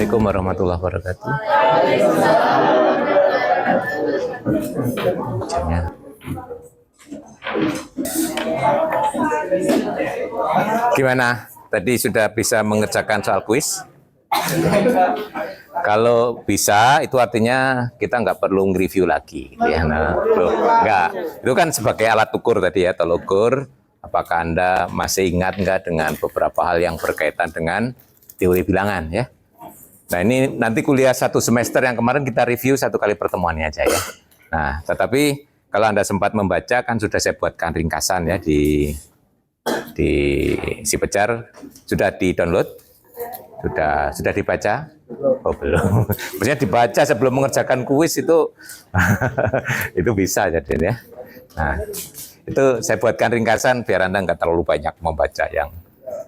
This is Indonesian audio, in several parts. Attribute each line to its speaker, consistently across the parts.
Speaker 1: Assalamualaikum warahmatullahi wabarakatuh. Gimana? Tadi sudah bisa mengerjakan soal kuis? Kalau bisa, itu artinya kita nggak perlu nge-review lagi. Gitu ya. Nah, nggak. Itu kan sebagai alat ukur tadi ya, tolak ukur. Apakah Anda masih ingat nggak dengan beberapa hal yang berkaitan dengan teori bilangan ya? Nah ini nanti kuliah 1 semester yang kemarin kita review 1 kali pertemuannya aja ya. Nah tetapi kalau Anda sempat membaca kan sudah saya buatkan ringkasan ya di si Pejar, sudah di-download, sudah dibaca? Oh belum. Maksudnya dibaca sebelum mengerjakan kuis itu itu bisa jadi ya. Nah itu saya buatkan ringkasan biar Anda nggak terlalu banyak membaca yang.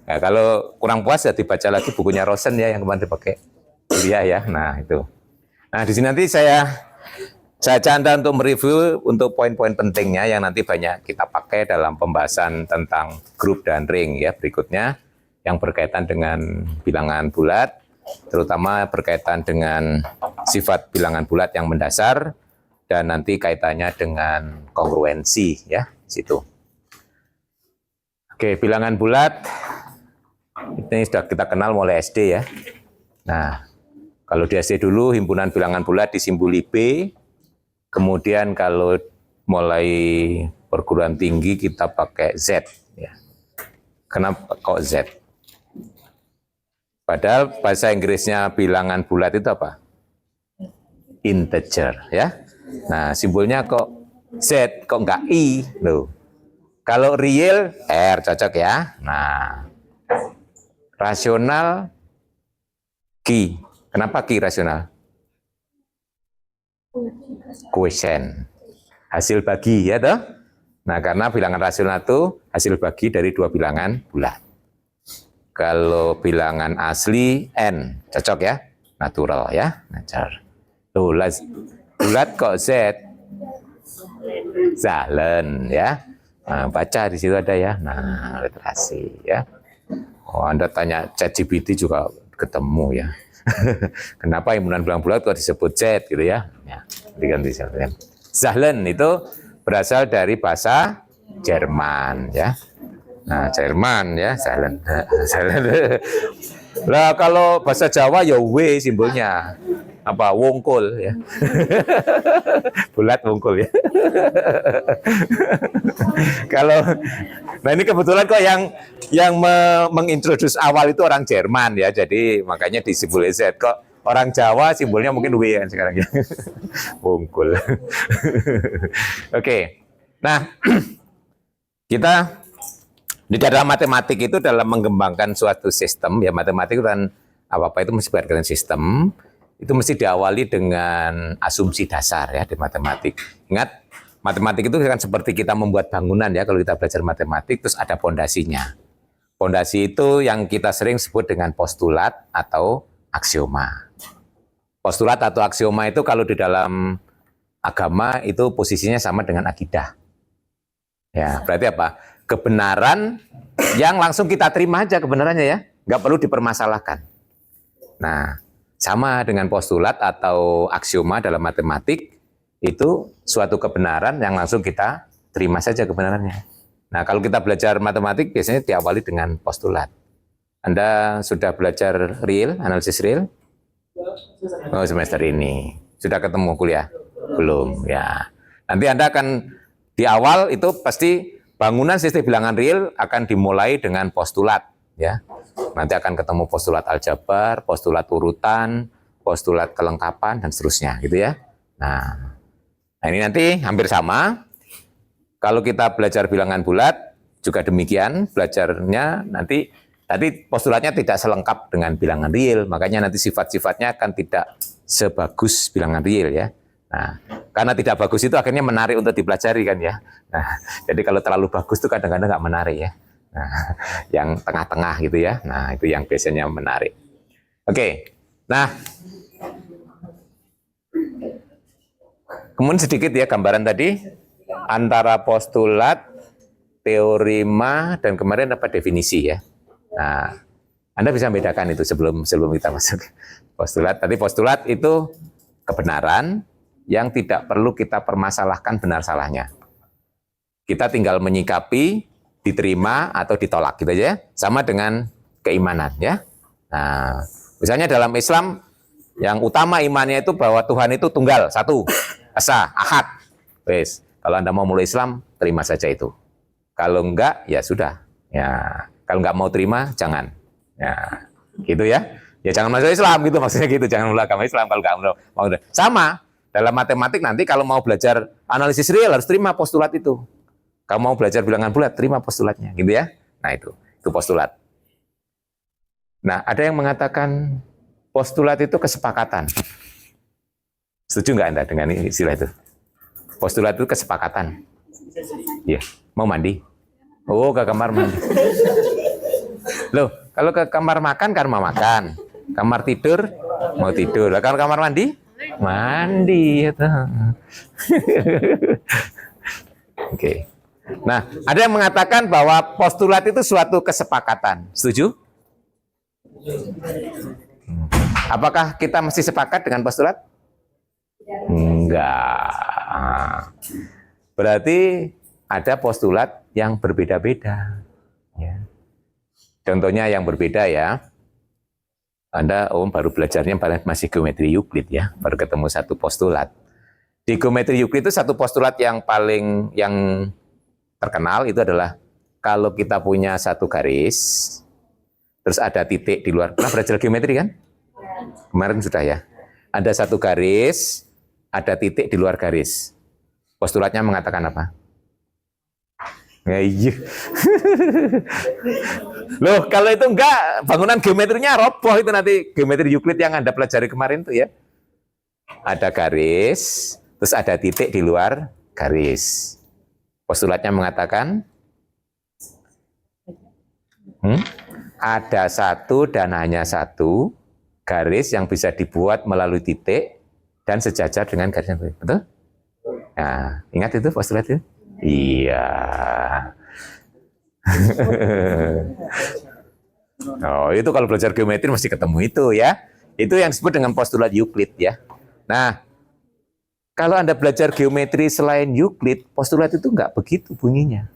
Speaker 1: Nah, kalau kurang puas ya dibaca lagi bukunya Rosen ya yang kemarin dipakai kuliah ya. Nah itu. Nah di sini nanti saya canda untuk mereview untuk poin-poin pentingnya yang nanti banyak kita pakai dalam pembahasan tentang grup dan ring ya berikutnya yang berkaitan dengan bilangan bulat, terutama berkaitan dengan sifat bilangan bulat yang mendasar dan nanti kaitannya dengan kongruensi ya situ. Oke, bilangan bulat ini sudah kita kenal mulai SD ya. Nah, kalau di SD dulu himpunan bilangan bulat disimboli B, kemudian kalau mulai perguruan tinggi kita pakai Z. Ya. Kenapa kok Z? Padahal bahasa Inggrisnya bilangan bulat itu apa? Integer ya. Nah, simbolnya kok Z, kok enggak I? Loh. Kalau real, R cocok ya. Nah, rasional, Q. Kenapa Q rasional? Koefisien. Hasil bagi ya toh? Nah, karena bilangan rasional itu hasil bagi dari 2 bilangan bulat. Kalau bilangan asli N, cocok ya? Natural ya, natural. Tuh, bulat kok Z? Zahlen ya. Nah, baca di situ ada ya. Nah, literasi ya. Oh, Anda tanya ChatGPT juga ketemu ya. Kenapa himpunan bilangan bulat kok disebut Z gitu ya? Ya, diganti Zahlen. Zahlen itu berasal dari bahasa Jerman ya. Nah, Jerman ya, Zahlen. Lah kalau bahasa Jawa ya W simbolnya. Apa wongkul ya. Bulat wongkul ya. Kalau nah ini kebetulan kok yang mengintroduce awal itu orang Jerman ya. Jadi makanya disimbol Z. Kok orang Jawa simbolnya mungkin W kan sekarang ya. Wongkul. Oke. Nah, kita di dalam matematik itu dalam mengembangkan suatu sistem ya, matematik kan apa-apa itu mesti berkaitan sistem. Itu mesti diawali dengan asumsi dasar ya di matematik. Ingat, matematik itu kan seperti kita membuat bangunan ya, kalau kita belajar matematik terus ada pondasinya. Pondasi itu yang kita sering sebut dengan postulat atau aksioma. Postulat atau aksioma itu kalau di dalam agama itu posisinya sama dengan akidah. Ya, berarti apa? Kebenaran yang langsung kita terima aja kebenarannya ya, nggak perlu dipermasalahkan. Nah, sama dengan postulat atau aksioma dalam matematik, itu suatu kebenaran yang langsung kita terima saja kebenarannya. Nah, kalau kita belajar matematik biasanya diawali dengan postulat. Anda sudah belajar real, analisis real? Oh, semester ini. Sudah ketemu kuliah? Belum, ya. Nanti Anda akan di awal itu pasti bangunan sistem bilangan real akan dimulai dengan postulat, ya. Nanti akan ketemu postulat aljabar, postulat urutan, postulat kelengkapan, dan seterusnya, gitu ya. Nah ini nanti hampir sama. Kalau kita belajar bilangan bulat, juga demikian, belajarnya nanti, tadi postulatnya tidak selengkap dengan bilangan real, makanya nanti sifat-sifatnya akan tidak sebagus bilangan real, ya. Nah, karena tidak bagus itu akhirnya menarik untuk dipelajari kan ya. Nah, jadi kalau terlalu bagus itu kadang-kadang nggak menarik ya. Nah, yang tengah-tengah gitu ya. Nah, itu yang biasanya menarik. Oke. Nah, kemudian sedikit ya gambaran tadi antara postulat, teorema, dan kemarin apa definisi ya. Nah, Anda bisa membedakan itu sebelum kita masuk postulat. Tadi postulat itu kebenaran yang tidak perlu kita permasalahkan benar salahnya. Kita tinggal menyikapi, diterima atau ditolak gitu aja ya. Sama dengan keimanan ya. Nah, misalnya dalam Islam yang utama imannya itu bahwa Tuhan itu tunggal, satu, esa, ahad. Wes, kalau Anda mau mulai Islam, terima saja itu. Kalau enggak, ya sudah. Ya, kalau enggak mau terima, jangan. Ya, gitu ya. Ya jangan masuk Islam gitu maksudnya gitu, jangan mulai agama Islam kalau enggak mau. Sama dalam matematik nanti kalau mau belajar analisis real harus terima postulat itu. Kalau mau belajar bilangan bulat, terima postulatnya, gitu ya. Nah itu postulat. Nah ada yang mengatakan postulat itu kesepakatan. Setuju nggak Anda dengan istilah itu? Postulat itu kesepakatan. Iya, mau mandi? Oh, ke kamar mandi. Loh, kalau ke kamar makan kan mau makan. Kamar tidur mau tidur. Kalau kamar mandi? Mandi. Oke. Nah, ada yang mengatakan bahwa postulat itu suatu kesepakatan. Setuju? Apakah kita mesti sepakat dengan postulat? Enggak. Berarti ada postulat yang berbeda-beda. Ya. Contohnya yang berbeda ya. Anda baru belajarnya masih geometri Euclid ya, baru ketemu satu postulat. Di geometri Euclid itu satu postulat yang paling terkenal itu adalah kalau kita punya satu garis, terus ada titik di luar. Pernah belajar geometri kan? Kemarin sudah ya. Ada satu garis, ada titik di luar garis. Postulatnya mengatakan apa? Ya, iya. Loh, kalau itu enggak, bangunan geometrinya roboh itu nanti geometri Euclid yang Anda pelajari kemarin tuh ya. Ada garis, terus ada titik di luar garis. Postulatnya mengatakan ada satu dan hanya satu garis yang bisa dibuat melalui titik dan sejajar dengan garis yang berbeda. Betul? Nah, ingat itu postulat itu? Iya. Oh, itu kalau belajar geometri mesti ketemu itu ya. Itu yang disebut dengan postulat Euclid ya. Nah, kalau Anda belajar geometri selain Euclid, postulat itu enggak begitu bunyinya.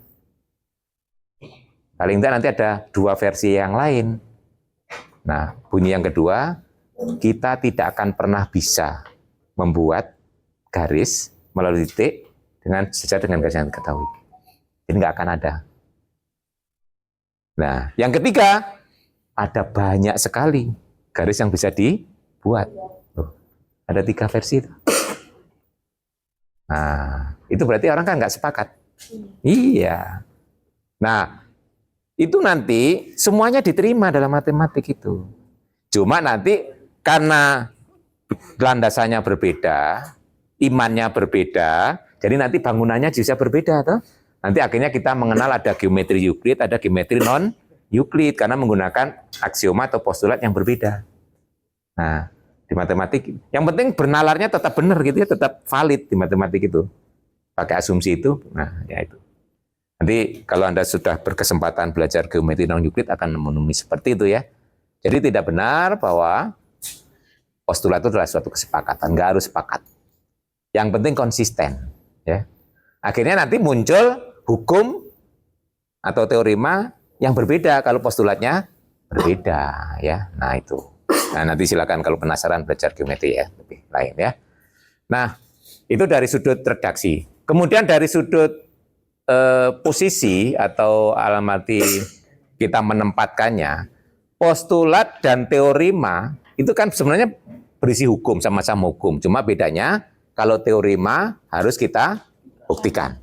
Speaker 1: Paling tidak nanti ada dua versi yang lain. Nah, bunyi yang kedua, kita tidak akan pernah bisa membuat garis melalui titik dengan sejajar dengan garis yang diketahui. Jadi nggak akan ada. Nah, yang ketiga, ada banyak sekali garis yang bisa dibuat. Ada 3 versi itu. Nah, itu berarti orang kan nggak sepakat. Iya. Nah, itu nanti semuanya diterima dalam matematik itu. Cuma nanti karena landasannya berbeda, imannya berbeda, jadi nanti bangunannya bisa berbeda, toh? Nanti akhirnya kita mengenal ada geometri Euclid, ada geometri non Euclid karena menggunakan aksioma atau postulat yang berbeda. Nah, di matematik, yang penting bernalarnya tetap benar gitu ya, tetap valid di matematik itu. Pakai asumsi itu, nah ya itu. Nanti kalau Anda sudah berkesempatan belajar geometri non Euclid akan menemui seperti itu ya. Jadi tidak benar bahwa postulat itu adalah suatu kesepakatan, nggak harus sepakat. Yang penting konsisten, ya. Akhirnya nanti muncul hukum atau teorema yang berbeda kalau postulatnya berbeda, ya. Nah itu. Nah nanti silakan kalau penasaran belajar geometri ya, lebih lain ya. Nah itu dari sudut redaksi. Kemudian dari sudut posisi atau alamati kita menempatkannya, postulat dan teorema itu kan sebenarnya berisi hukum, sama-sama hukum. Cuma bedanya kalau teorema harus kita buktikan.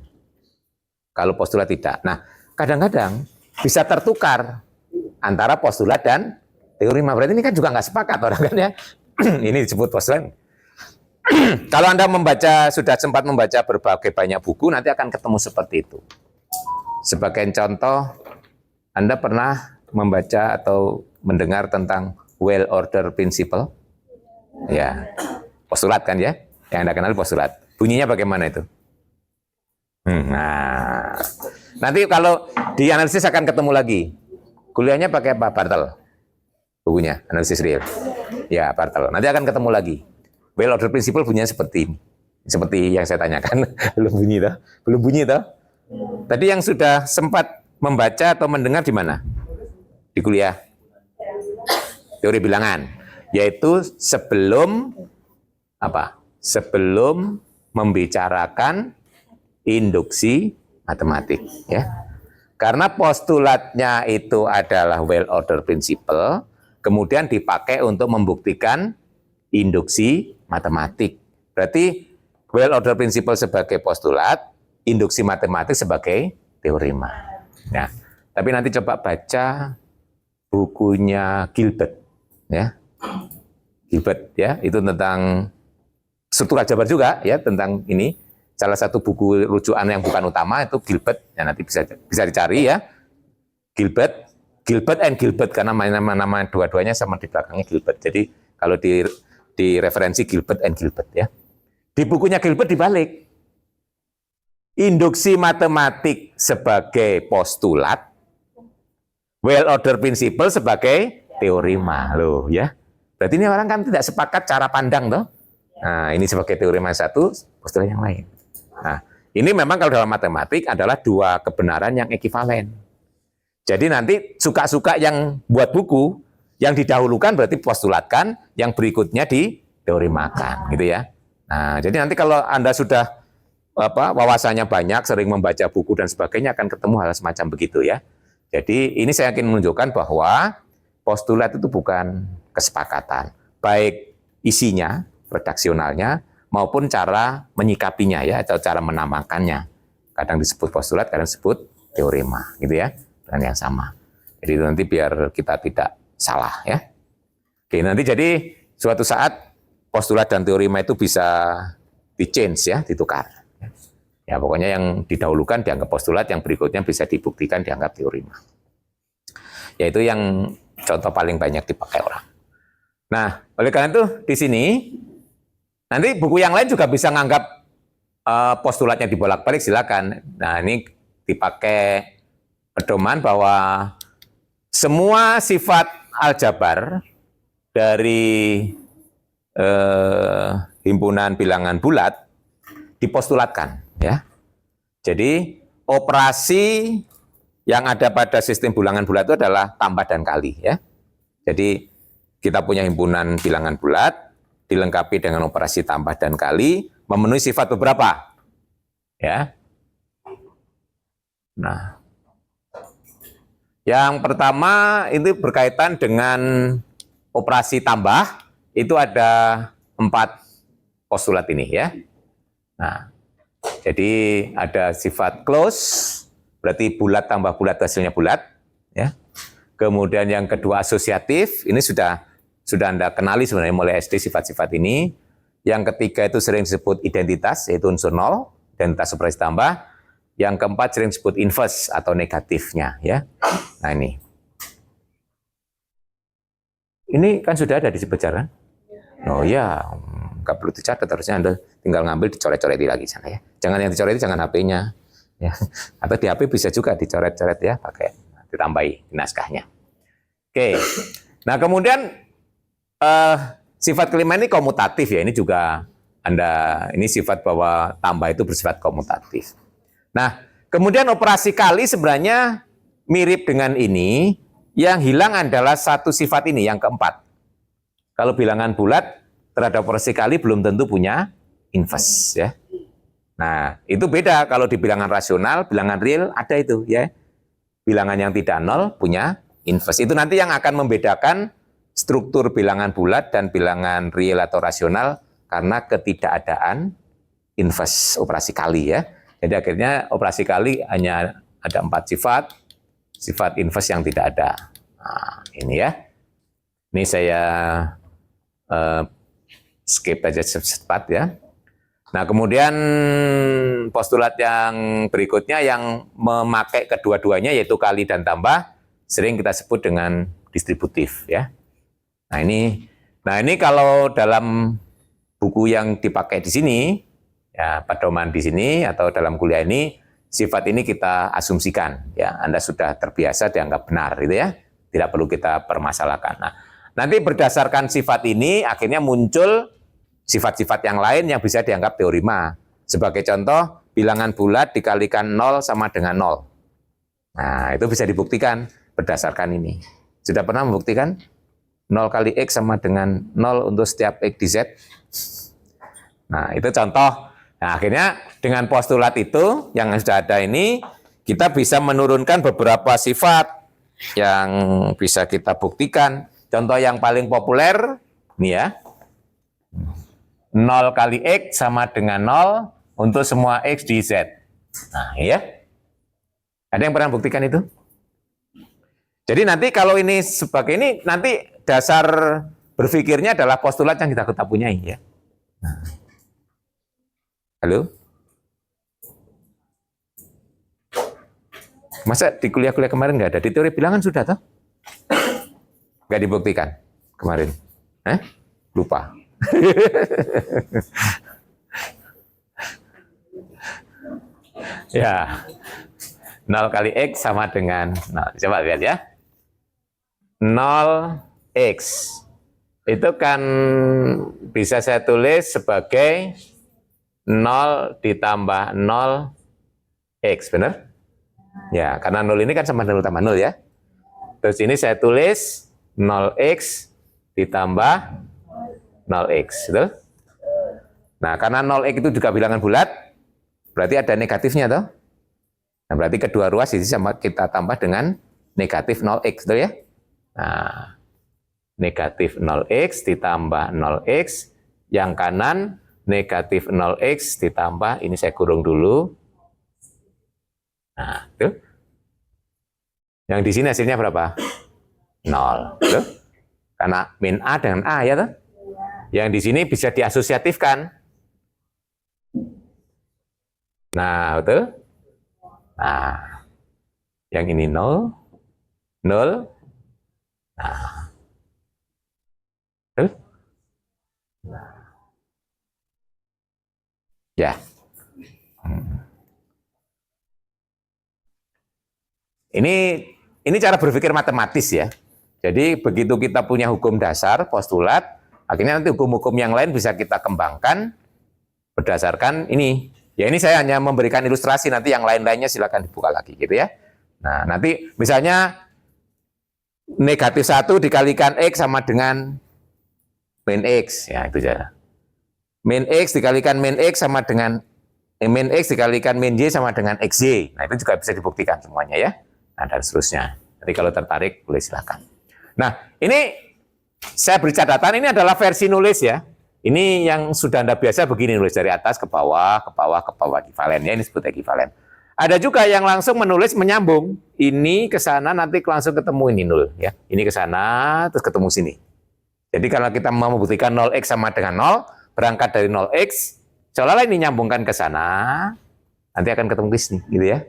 Speaker 1: Kalau postulat tidak. Nah, kadang-kadang bisa tertukar antara postulat dan teorema. Berarti ini kan juga nggak sepakat orang kan ya. Ini disebut postulat. Kalau Anda sudah sempat membaca berbagai banyak buku, nanti akan ketemu seperti itu. Sebagai contoh, Anda pernah membaca atau mendengar tentang well order principle? Ya, postulat kan ya? Yang Anda kenal postulat. Bunyinya bagaimana itu? Nah, nanti kalau di analisis akan ketemu lagi. Kuliahnya pakai apa, Bartel? bukunya, analisis real. Ya, Bartel. Nanti akan ketemu lagi. Well order principle bunyinya seperti ini. Seperti yang saya tanyakan. Belum bunyi toh? Belum bunyi toh? Tadi yang sudah sempat membaca atau mendengar di mana? Di kuliah teori bilangan, yaitu sebelum apa? Sebelum membicarakan induksi matematik, ya. Karena postulatnya itu adalah well order principle, kemudian dipakai untuk membuktikan induksi matematik. Berarti well order principle sebagai postulat, induksi matematik sebagai teorema. Nah, tapi nanti coba baca bukunya Gilbert, ya. Gilbert, ya, itu tentang struktur aljabar juga, ya, tentang ini. Salah satu buku rujukan yang bukan utama itu Gilbert, ya, nanti bisa dicari, ya. Gilbert and Gilbert, karena nama dua-duanya sama di belakangnya Gilbert. Jadi kalau di referensi Gilbert and Gilbert, ya. Di bukunya Gilbert dibalik. Induksi matematik sebagai postulat, well order principle sebagai teorema, loh, ya. Berarti ini orang kan tidak sepakat cara pandang, toh. Nah, ini sebagai teorema satu, postulat yang lain. Nah, ini memang kalau dalam matematik adalah dua kebenaran yang ekivalen. Jadi nanti suka-suka yang buat buku, yang didahulukan berarti postulatkan, yang berikutnya diteoremakan, gitu ya. Nah, jadi nanti kalau Anda sudah wawasannya banyak, sering membaca buku dan sebagainya, akan ketemu hal semacam begitu, ya. Jadi ini saya ingin menunjukkan bahwa postulat itu bukan kesepakatan, baik isinya, redaksionalnya, maupun cara menyikapinya, ya, atau cara menamakannya. Kadang disebut postulat, kadang disebut teorema, gitu ya, dengan yang sama. Jadi nanti biar kita tidak salah, ya. Oke, nanti jadi suatu saat postulat dan teorema itu bisa di-change, ya, ditukar. Ya, pokoknya yang didahulukan dianggap postulat, yang berikutnya bisa dibuktikan dianggap teorema. Yaitu yang contoh paling banyak dipakai orang. Nah, oleh karena itu di sini nanti buku yang lain juga bisa nganggap postulatnya dibolak-balik, silakan. Nah, ini dipakai pedoman bahwa semua sifat aljabar dari himpunan bilangan bulat dipostulatkan, ya. Jadi operasi yang ada pada sistem bilangan bulat itu adalah tambah dan kali, ya. Jadi kita punya himpunan bilangan bulat dilengkapi dengan operasi tambah dan kali, memenuhi sifat beberapa, ya. Nah, yang pertama itu berkaitan dengan operasi tambah, itu ada 4 postulat ini, ya. Nah, jadi ada sifat close, berarti bulat tambah bulat hasilnya bulat, ya. Kemudian yang kedua asosiatif, ini sudah Anda kenali sebenarnya mulai SD sifat-sifat ini. Yang ketiga itu sering disebut identitas, yaitu unsur nol, identitas operasi tambah. Yang keempat sering disebut inverse atau negatifnya, ya. Nah, ini kan sudah ada di pelajaran. Oh ya, nggak perlu dicatat, harusnya Anda tinggal ngambil dicoret-coreti lagi sana, ya. Jangan yang dicoret jangan HP-nya, ya. Atau di HP bisa juga dicoret-coret, ya, pakai ditambahi naskahnya. Oke. Nah, kemudian sifat kelima ini komutatif, ya. Ini juga ini sifat bahwa tambah itu bersifat komutatif. Nah, kemudian operasi kali sebenarnya mirip dengan ini, yang hilang adalah satu sifat ini, yang keempat. Kalau bilangan bulat terhadap operasi kali belum tentu punya inverse, ya. Nah, itu beda kalau di bilangan rasional, bilangan real ada itu, ya. Bilangan yang tidak nol punya inverse. Itu nanti yang akan membedakan struktur bilangan bulat dan bilangan real atau rasional karena ketidakadaan inverse operasi kali, ya. Jadi akhirnya operasi kali hanya ada 4 sifat inverse yang tidak ada. Nah, ini, ya. Ini saya skip aja cepat, ya. Nah, kemudian postulat yang berikutnya yang memakai kedua-duanya yaitu kali dan tambah sering kita sebut dengan distributif, ya. Nah, ini kalau dalam buku yang dipakai di sini, ya, pedoman di sini atau dalam kuliah ini, sifat ini kita asumsikan, ya. Anda sudah terbiasa dianggap benar, gitu, ya. Tidak perlu kita permasalahkan. Nah, nanti berdasarkan sifat ini akhirnya muncul sifat-sifat yang lain yang bisa dianggap teorema. Sebagai contoh, bilangan bulat dikalikan 0 sama dengan 0. Nah, itu bisa dibuktikan berdasarkan ini. Sudah pernah membuktikan? 0 kali X sama dengan 0 untuk setiap X di Z. Nah, itu contoh. Nah, akhirnya dengan postulat itu yang sudah ada ini, kita bisa menurunkan beberapa sifat yang bisa kita buktikan. Contoh yang paling populer, ini ya, 0 kali X sama dengan 0 untuk semua X di Z. Nah, ya. Ada yang pernah buktikan itu? Jadi nanti kalau ini sebagai ini, nanti dasar berpikirnya adalah postulat yang kita punyai. Ya. Nah. Halo? Masa di kuliah-kuliah kemarin nggak ada? Di teori bilangan sudah toh? Nggak dibuktikan kemarin? Lupa. Ya, 0 kali X sama dengan 0. Coba lihat ya. 0X. Itu kan bisa saya tulis sebagai 0 ditambah 0X, benar? Ya, karena 0 ini kan sama 0 tambah 0 ya. Terus ini saya tulis 0X ditambah 0X. Betul? Nah, karena 0X itu juga bilangan bulat, berarti ada negatifnya toh. Nah, berarti kedua ruas ini sama kita tambah dengan negatif 0x, betul ya? Nah, negatif 0x ditambah 0x, yang kanan negatif 0x ditambah, ini saya kurung dulu. Nah, tuh. Yang di sini hasilnya berapa? 0, tuh. Karena min A dengan A ya toh? Yang di sini bisa diasosiatifkan. Nah, betul? Nah, yang ini 0, 0. Nah, betul? Ya. Ini cara berpikir matematis ya. Jadi begitu kita punya hukum dasar, postulat, akhirnya nanti hukum-hukum yang lain bisa kita kembangkan berdasarkan ini. Ya ini saya hanya memberikan ilustrasi, nanti yang lain-lainnya silakan dibuka lagi gitu ya. Nah nanti misalnya negatif 1 dikalikan X sama dengan min X, ya itu saja. Min X dikalikan min X sama dengan min X dikalikan min Y sama dengan XY. Nah itu juga bisa dibuktikan semuanya ya. Nah dan seterusnya. Jadi kalau tertarik boleh silakan. Nah ini saya beri catatan, ini adalah versi nulis ya. Ini yang sudah Anda biasa begini, nulis dari atas ke bawah, ke bawah, ke bawah, ekivalen ya, ini disebut ekivalen. Ada juga yang langsung menulis menyambung, ini ke sana nanti langsung ketemu ini 0 ya. Ini ke sana terus ketemu sini. Jadi kalau kita mau membuktikan 0x sama dengan 0, berangkat dari 0x, seolah-olah ini nyambungkan ke sana, nanti akan ketemu di sini gitu ya.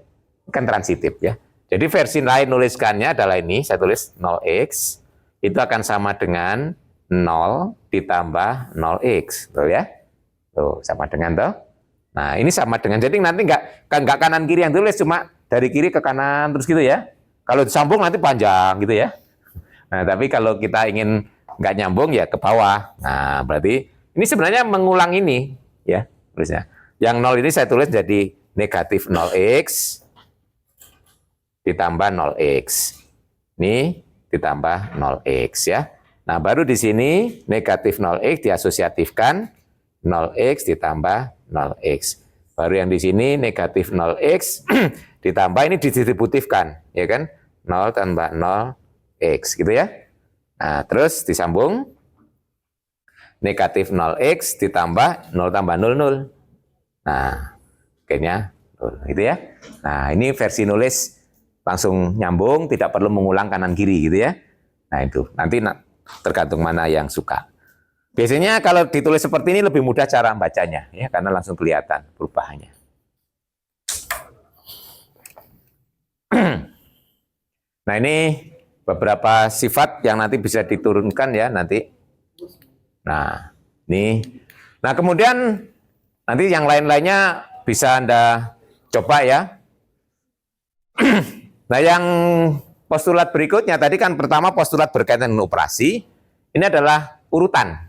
Speaker 1: Kan transitif ya. Jadi versi lain nuliskannya adalah ini, saya tulis 0x itu akan sama dengan 0 ditambah 0x, betul ya? Tuh, sama dengan tuh. Nah, ini sama dengan, jadi nanti nggak kanan kiri yang tulis, cuma dari kiri ke kanan terus gitu ya. Kalau disambung nanti panjang gitu ya. Nah, tapi kalau kita ingin nggak nyambung ya ke bawah. Nah, berarti ini sebenarnya mengulang ini ya, tulisnya. Yang 0 ini saya tulis jadi negatif 0x ditambah 0x. Ini ditambah 0x ya. Nah, baru di sini negatif 0x diasosiatifkan 0x ditambah 0x. Baru yang di sini negatif 0x ditambah ini didistributifkan, ya kan? 0 tambah 0x gitu ya. Nah, terus disambung negatif 0x ditambah 0 tambah 0, 0. Nah, akhirnya 0 gitu ya. Nah, ini versi nulis langsung nyambung, tidak perlu mengulang kanan kiri gitu ya. Nah, itu nanti tergantung mana yang suka. Biasanya kalau ditulis seperti ini lebih mudah cara membacanya ya, karena langsung kelihatan perubahannya. Nah, ini beberapa sifat yang nanti bisa diturunkan ya nanti. Nah, ini. Nah, kemudian nanti yang lain-lainnya bisa Anda coba ya. Nah, yang postulat berikutnya tadi kan pertama postulat berkaitan dengan operasi. Ini adalah urutan.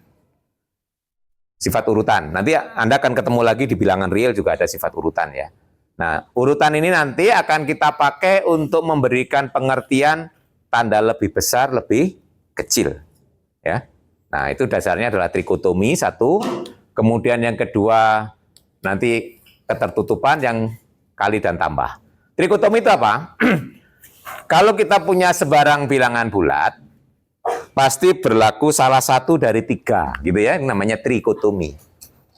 Speaker 1: Sifat urutan. Nanti Anda akan ketemu lagi di bilangan real juga ada sifat urutan ya. Nah, urutan ini nanti akan kita pakai untuk memberikan pengertian tanda lebih besar, lebih kecil. Ya. Nah, itu dasarnya adalah trikotomi satu. Kemudian yang kedua nanti ketertutupan yang kali dan tambah. Trikotomi itu apa? Kalau kita punya sebarang bilangan bulat, pasti berlaku salah satu dari tiga, gitu ya, namanya trikotomi.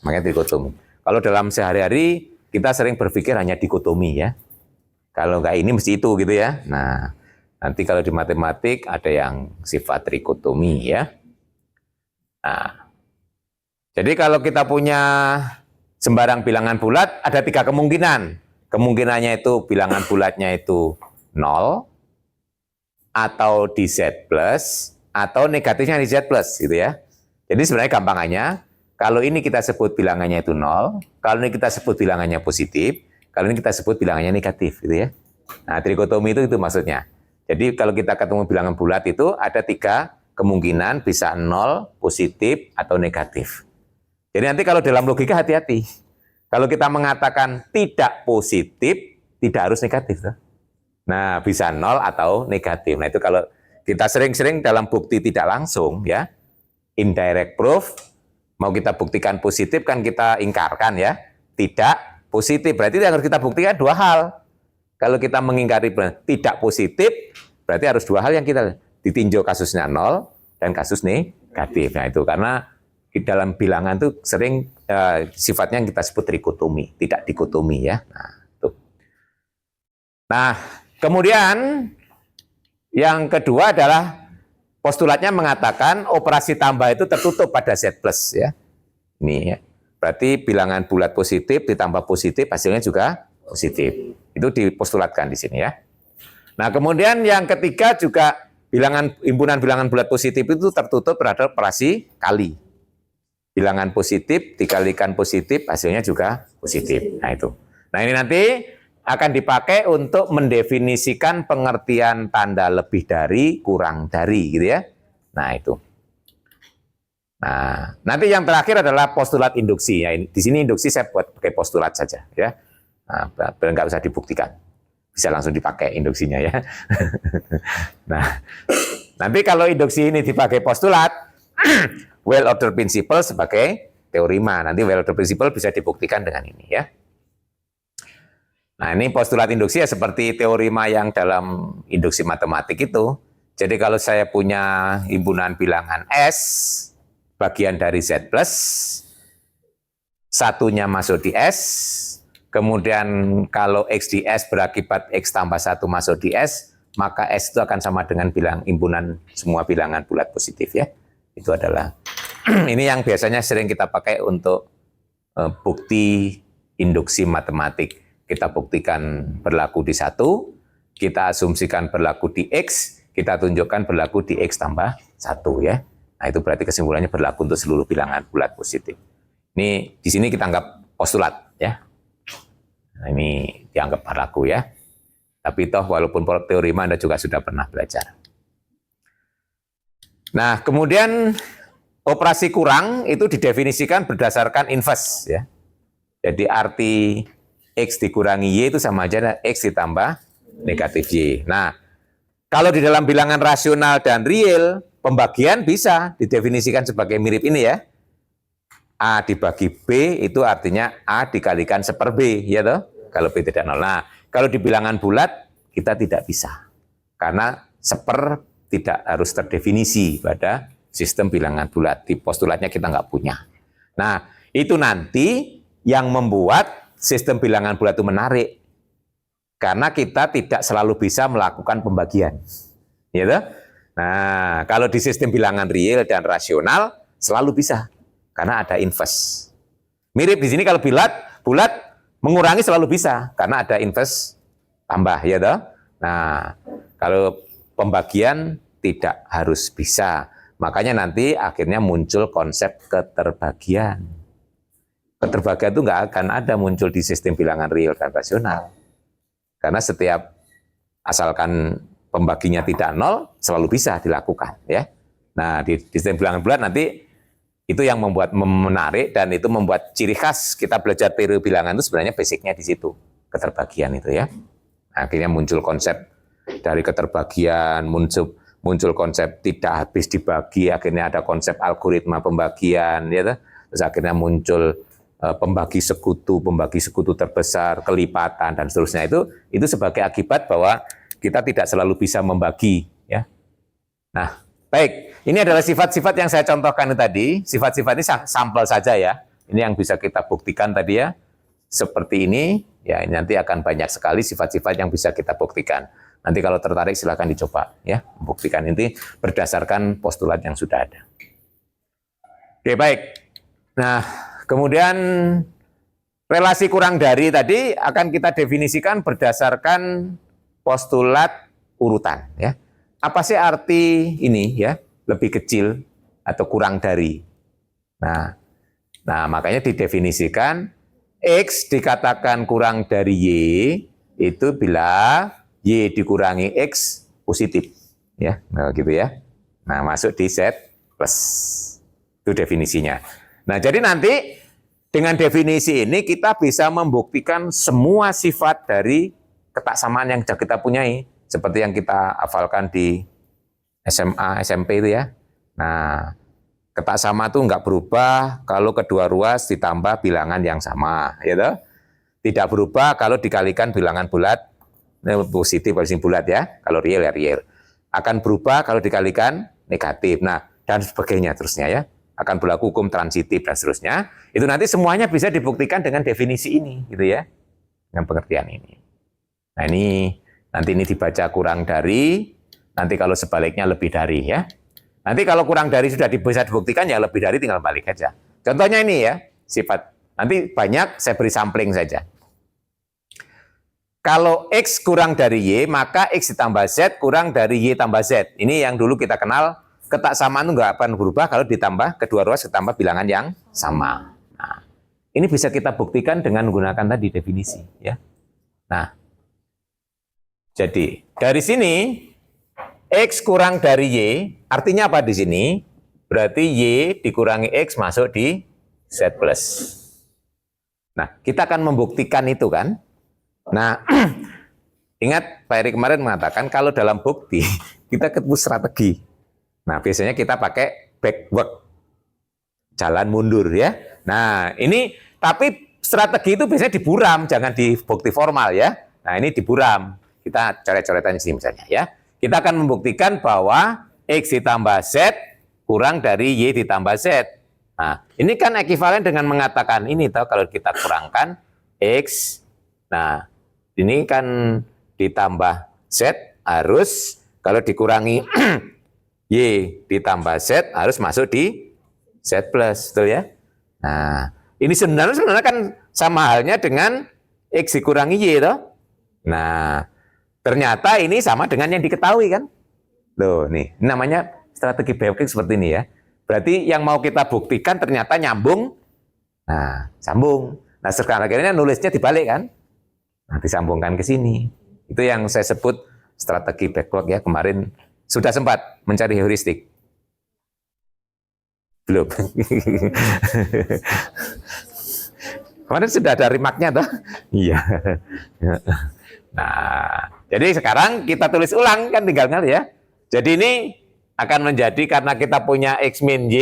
Speaker 1: Makanya trikotomi. Kalau dalam sehari-hari kita sering berpikir hanya dikotomi ya. Kalau nggak ini mesti itu gitu ya. Nah, nanti kalau di matematik ada yang sifat trikotomi ya. Nah, jadi kalau kita punya sembarang bilangan bulat ada tiga kemungkinan. Kemungkinannya itu bilangan bulatnya itu 0 atau di Z plus atau negatifnya di Z plus gitu ya. Jadi sebenarnya gampangannya kalau ini kita sebut bilangannya itu 0, kalau ini kita sebut bilangannya positif, kalau ini kita sebut bilangannya negatif gitu ya. Nah, trikotomi itu maksudnya. Jadi kalau kita ketemu bilangan bulat itu ada tiga kemungkinan bisa 0, positif atau negatif. Jadi nanti kalau dalam logika hati-hati. Kalau kita mengatakan tidak positif, tidak harus negatif. Nah, bisa 0 atau negatif. Nah, itu kalau kita sering-sering dalam bukti tidak langsung, ya, indirect proof, mau kita buktikan positif kan kita ingkarkan, ya, tidak positif. Berarti yang harus kita buktikan dua hal. Kalau kita mengingkari tidak positif, berarti harus dua hal yang kita ditinjau kasusnya 0 dan kasus negatif. Nah, itu karena di dalam bilangan itu sering sifatnya yang kita sebut trikotomi, tidak dikotomi ya. Nah, itu. Nah, kemudian yang kedua adalah postulatnya mengatakan operasi tambah itu tertutup pada Z plus ya. Ini ya. Berarti bilangan bulat positif ditambah positif hasilnya juga positif. Itu dipostulatkan di sini ya. Nah, kemudian yang ketiga juga himpunan bilangan bulat positif itu tertutup terhadap operasi kali. Bilangan positif dikalikan positif hasilnya juga positif. Nah, itu. Nah, ini nanti akan dipakai untuk mendefinisikan pengertian tanda lebih dari, kurang dari gitu ya. Nah, itu. Nah, nanti yang terakhir adalah postulat induksi. Ya, di sini induksi saya buat pakai postulat saja ya. Nah, nggak usah dibuktikan. Bisa langsung dipakai induksinya ya. Nah, nanti kalau induksi ini dipakai postulat, well order principle sebagai teorema. Nanti well order principle bisa dibuktikan dengan ini ya. Nah, ini postulat induksi ya seperti teorema yang dalam induksi matematik itu. Jadi kalau saya punya himpunan bilangan S, bagian dari Z plus, satunya masuk di S, kemudian kalau X di S berakibat X tambah 1 masuk di S, maka S itu akan sama dengan himpunan semua bilangan bulat positif ya. Itu adalah, ini yang biasanya sering kita pakai untuk bukti induksi matematik. Kita buktikan berlaku di 1, kita asumsikan berlaku di X, kita tunjukkan berlaku di X tambah 1 ya. Nah, itu berarti kesimpulannya berlaku untuk seluruh bilangan bulat positif. Ini di sini kita anggap postulat ya. Nah, ini dianggap berlaku ya. Tapi toh walaupun teorema Anda juga sudah pernah belajar. Nah, kemudian operasi kurang itu didefinisikan berdasarkan inverse ya. Jadi arti X dikurangi Y itu sama aja X ditambah negatif Y. Nah, kalau di dalam bilangan rasional dan real, pembagian bisa didefinisikan sebagai mirip ini ya. A dibagi B itu artinya A dikalikan seper B, ya toh? Kalau B tidak nol. Nah, kalau di bilangan bulat kita tidak bisa. Karena seper tidak harus terdefinisi pada sistem bilangan bulat. Di postulatnya kita nggak punya. Nah, itu nanti yang membuat sistem bilangan bulat itu menarik. Karena kita tidak selalu bisa melakukan pembagian. Gitu? Nah, kalau di sistem bilangan real dan rasional selalu bisa. Karena ada inverse. Mirip di sini kalau bulat mengurangi selalu bisa. Karena ada inverse tambah. Ya toh? Nah, kalau pembagian tidak harus bisa. Makanya nanti akhirnya muncul konsep keterbagian. Keterbagian itu nggak akan ada muncul di sistem bilangan real dan rasional. Karena setiap asalkan pembaginya tidak nol, selalu bisa dilakukan. Ya. Nah, di sistem bilangan bulat nanti itu yang membuat menarik dan itu membuat ciri khas kita belajar teori bilangan itu sebenarnya basicnya di situ, keterbagian itu ya. Akhirnya muncul konsep dari keterbagian, muncul konsep tidak habis dibagi, akhirnya ada konsep algoritma pembagian, ya. Terus akhirnya muncul pembagi sekutu terbesar, kelipatan dan seterusnya. Itu sebagai akibat bahwa kita tidak selalu bisa membagi, ya. Nah, baik, ini adalah sifat-sifat yang saya contohkan tadi. Sifat-sifat ini sampel saja ya. Ini yang bisa kita buktikan tadi ya. Seperti ini, ya ini nanti akan banyak sekali sifat-sifat yang bisa kita buktikan. Nanti kalau tertarik silakan dicoba ya, membuktikan ini berdasarkan postulat yang sudah ada. Oke, baik. Nah, kemudian relasi kurang dari tadi akan kita definisikan berdasarkan postulat urutan ya. Apa sih arti ini ya? Lebih kecil atau kurang dari. Nah, makanya didefinisikan X dikatakan kurang dari Y itu bila Y dikurangi X positif. Ya, nah, gitu ya. Nah, masuk di Z plus. Itu definisinya. Nah, jadi nanti dengan definisi ini kita bisa membuktikan semua sifat dari ketaksamaan yang kita punyai. Seperti yang kita hafalkan di SMA, SMP itu ya. Nah, ketaksamaan itu enggak berubah kalau kedua ruas ditambah bilangan yang sama, gitu. Tidak berubah kalau dikalikan bilangan bulat, positif versi bulat ya, kalau real ya real. Akan berubah kalau dikalikan negatif. Nah, dan sebagainya terusnya ya. Akan berlaku hukum transitif dan seterusnya. Itu nanti semuanya bisa dibuktikan dengan definisi ini, gitu ya. Dengan pengertian ini. Nah, nanti ini dibaca kurang dari, nanti kalau sebaliknya lebih dari ya. Nanti kalau kurang dari sudah bisa dibuktikan ya lebih dari tinggal balik aja. Contohnya ini ya, sifat. Nanti banyak saya beri sampling saja. Kalau X kurang dari Y, maka X ditambah Z kurang dari Y tambah Z. Ini yang dulu kita kenal, ketaksamaan itu nggak akan berubah kalau ditambah kedua ruas ditambah bilangan yang sama. Nah, ini bisa kita buktikan dengan menggunakan tadi definisi ya. Nah, jadi dari sini X kurang dari Y, artinya apa di sini? Berarti Y dikurangi X masuk di Z plus. Nah, kita akan membuktikan itu kan. Nah, ingat Pak Eri kemarin mengatakan kalau dalam bukti kita ketemu strategi. Nah, biasanya kita pakai backward, jalan mundur ya. Nah, ini tapi strategi itu biasanya diburam, jangan di bukti formal ya. Nah, ini diburam. Kita coret-coretan di sini misalnya ya. Kita akan membuktikan bahwa X ditambah Z kurang dari Y ditambah Z. Nah, ini kan ekivalen dengan mengatakan ini tahu kalau kita kurangkan X. Nah, ini kan ditambah Z harus kalau dikurangi Y ditambah Z harus masuk di Z plus, betul ya? Nah, ini sebenarnya kan sama halnya dengan X dikurangi Y toh. Nah, ternyata ini sama dengan yang diketahui kan? Loh, nih namanya strategi biometrik seperti ini ya. Berarti yang mau kita buktikan ternyata nyambung. Nah, sambung. Nah, sekarang akhirnya nulisnya dibalik kan? Nah, disambungkan ke sini. Itu yang saya sebut strategi backlog ya. Kemarin sudah sempat mencari heuristik. Belum. Kemarin sudah ada remarknya toh? Iya. Nah, jadi sekarang kita tulis ulang kan tinggal ya. Jadi ini akan menjadi karena kita punya X min Y,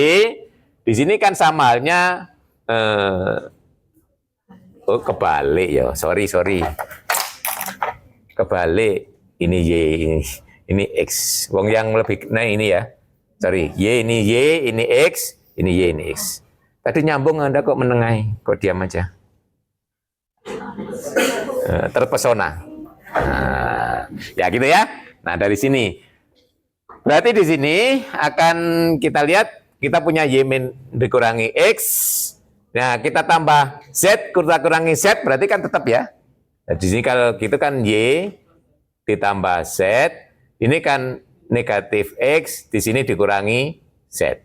Speaker 1: di sini kan sama halnya oh kebalik ya, sorry. Kebalik, ini Y, ini X. Wong yang lebih, nah ini ya, sorry, Y, ini X, ini Y, ini X. Tadi nyambung Anda kok menengahi, kok diam aja. Terpesona. Nah, ya gitu ya. Nah dari sini, berarti di sini akan kita lihat kita punya Y min dikurangi X. Nah kita tambah Z kurangi Z berarti kan tetap ya. Nah, di sini kalau gitu kan Y ditambah Z, ini kan negatif X, di sini dikurangi Z.